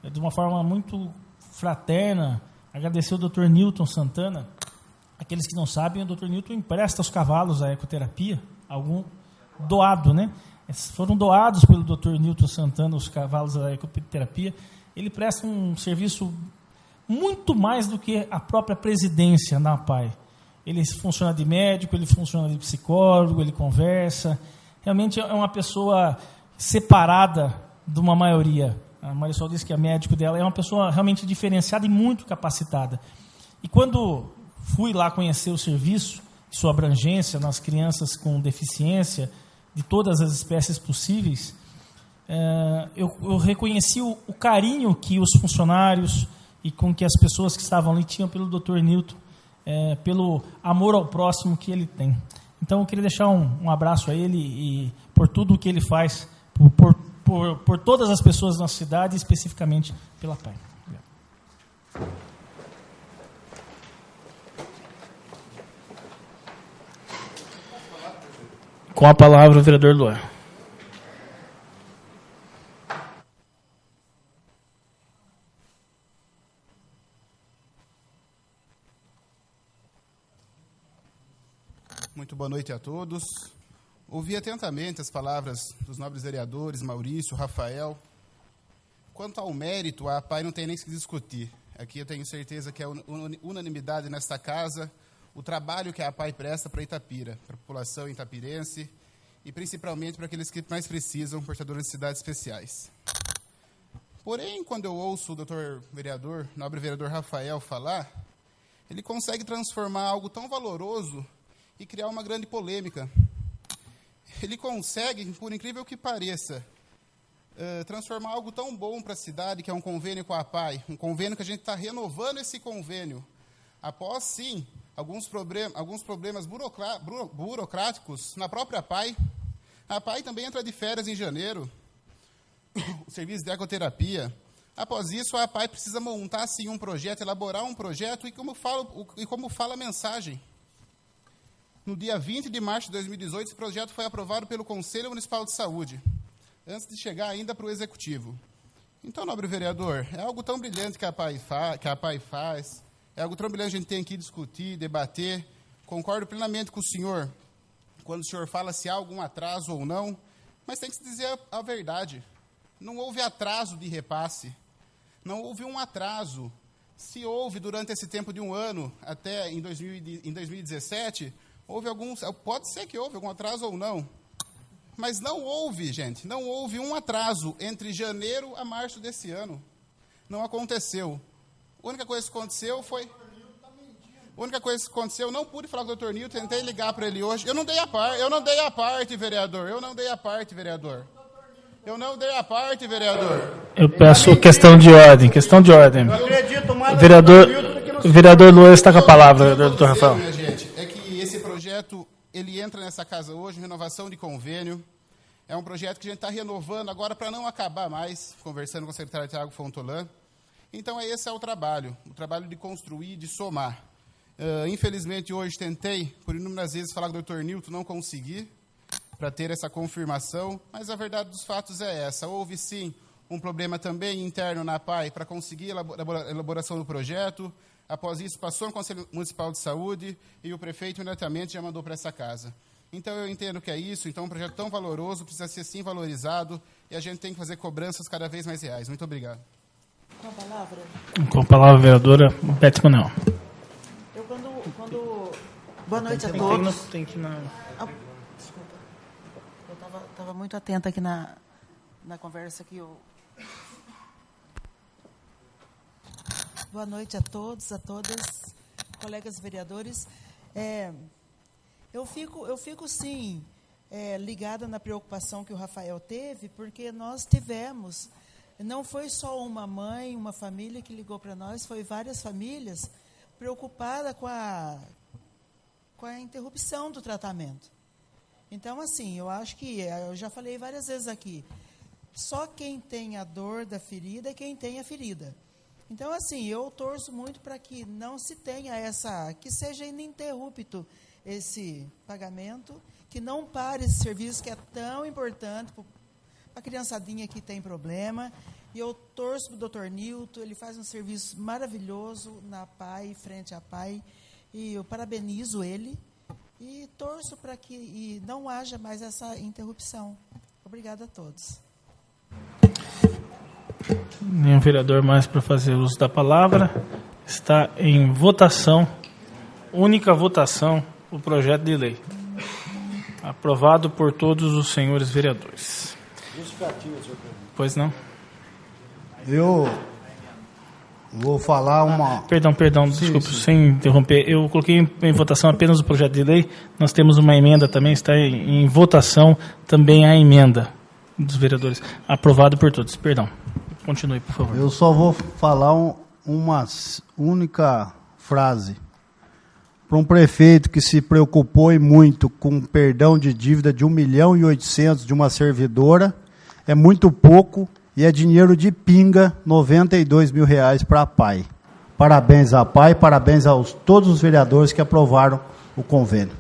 de uma forma muito fraterna, agradecer o Dr. Newton Santana. Aqueles que não sabem, o Dr. Newton empresta os cavalos à ecoterapia, algum doado, né? Foram doados pelo Dr. Newton Santana os cavalos da ecoterapia. Ele presta um serviço muito mais do que a própria presidência na APAI. Ele funciona de médico, ele funciona de psicólogo, ele conversa. Realmente é uma pessoa separada de uma maioria. A Marisol disse que a médico dela é uma pessoa realmente diferenciada e muito capacitada. E quando fui lá conhecer o serviço, sua abrangência nas crianças com deficiência, de todas as espécies possíveis, eu reconheci o carinho que os funcionários e com que as pessoas que estavam ali tinham pelo Dr. Newton, pelo amor ao próximo que ele tem. Então, eu queria deixar um abraço a ele e por tudo o que ele faz, por todas as pessoas da nossa cidade, especificamente pela PAI. Com a palavra, o vereador Luan. Muito boa noite a todos. Ouvi atentamente as palavras dos nobres vereadores, Maurício, Rafael. Quanto ao mérito, a APAI não tem nem que discutir. Aqui eu tenho certeza que é unanimidade nesta casa o trabalho que a APAI presta para Itapira, para a população itapirense e principalmente para aqueles que mais precisam, portadores de necessidades especiais. Porém, quando eu ouço o doutor vereador, nobre vereador Rafael falar, ele consegue transformar algo tão valoroso e criar uma grande polêmica. Ele consegue, por incrível que pareça, transformar algo tão bom para a cidade, que é um convênio com a APAI, um convênio que a gente está renovando esse convênio, após, sim, alguns problemas burocráticos na própria APAI. A APAI também entra de férias em janeiro, o serviço de ecoterapia. Após isso, a APAI precisa montar, sim, um projeto, elaborar um projeto, e como fala a mensagem. No dia 20 de março de 2018, esse projeto foi aprovado pelo Conselho Municipal de Saúde, antes de chegar ainda para o Executivo. Então, nobre vereador, é algo tão brilhante que a APAI faz, é algo tão brilhante que a gente tem que discutir, debater. Concordo plenamente com o senhor, quando o senhor fala se há algum atraso ou não, mas tem que se dizer a verdade. Não houve atraso de repasse, não houve um atraso. Se houve durante esse tempo de um ano, até em 2017, houve pode ser que houve algum atraso ou não, mas não houve, gente, não houve um atraso entre janeiro a março desse ano. Não aconteceu. A única coisa que aconteceu foi... eu não pude falar com o Dr. Newton, tentei ligar para ele hoje. Eu não dei a parte, vereador. Eu peço questão de ordem. Vereador Luan está com a palavra, doutor Rafael. Minha gente, é que esse projeto, ele entra nessa casa hoje, renovação de convênio. É um projeto que a gente está renovando agora para não acabar mais, conversando com o secretário Tiago Fontolan. Então, esse é o trabalho de construir, de somar. Infelizmente, hoje tentei, por inúmeras vezes, falar com o Dr. Newton, não consegui, para ter essa confirmação, mas a verdade dos fatos é essa. Houve, sim, um problema também interno na APAI para conseguir a elaboração do projeto. Após isso, passou no Conselho Municipal de Saúde e o prefeito imediatamente já mandou para essa casa. Então, eu entendo que é isso. Então, um projeto tão valoroso precisa ser, sim, valorizado e a gente tem que fazer cobranças cada vez mais reais. Muito obrigado. Com a palavra, a vereadora Beth Manuel. Boa noite a todos. Desculpa. Eu estava muito atenta aqui na conversa que eu... Boa noite a todos, a todas, colegas vereadores. Eu fico sim, ligada na preocupação que o Rafael teve, porque nós tivemos... Não foi só uma mãe, uma família que ligou para nós, foi várias famílias preocupadas com a interrupção do tratamento. Então, assim, eu acho que, eu já falei várias vezes aqui, só quem tem a dor da ferida é quem tem a ferida. Então, assim, eu torço muito para que não se tenha que seja ininterrupto esse pagamento, que não pare esse serviço que é tão importante para a criançadinha que tem problema. E eu torço para o Dr. Newton, ele faz um serviço maravilhoso na APAI, frente à APAI, e eu parabenizo ele e torço para que não haja mais essa interrupção. Obrigada a todos. Nenhum vereador mais para fazer uso da palavra. Está em votação, única votação, o projeto de lei. Aprovado por todos os senhores vereadores. Justificativa, senhor presidente. Pois não? Vou falar uma... Perdão, desculpe, sem interromper. Eu coloquei em votação apenas o projeto de lei. Nós temos uma emenda também, está em votação também a emenda dos vereadores. Aprovado por todos. Perdão. Continue, por favor. Eu só vou falar uma única frase. Para um prefeito que se preocupou e muito com perdão de dívida de 1.800.000 de uma servidora, é muito pouco e é dinheiro de pinga, R$92 mil para a PAI. Parabéns à PAI, parabéns a todos os vereadores que aprovaram o convênio.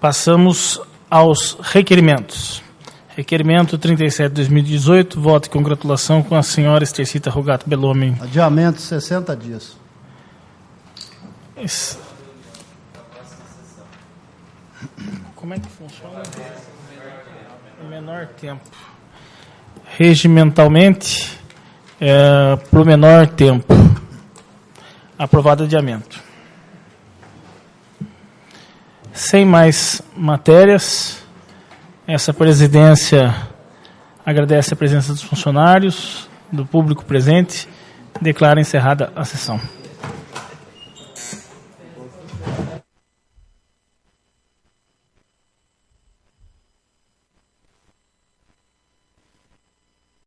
Passamos aos requerimentos. Requerimento 37/2018, voto e congratulação com a senhora Estercita Rogato Bellomi. Adiamento 60 dias. Como é que funciona? O menor tempo. Regimentalmente, para o menor tempo. Aprovado adiamento. Sem mais matérias, essa presidência agradece a presença dos funcionários, do público presente, declara encerrada a sessão.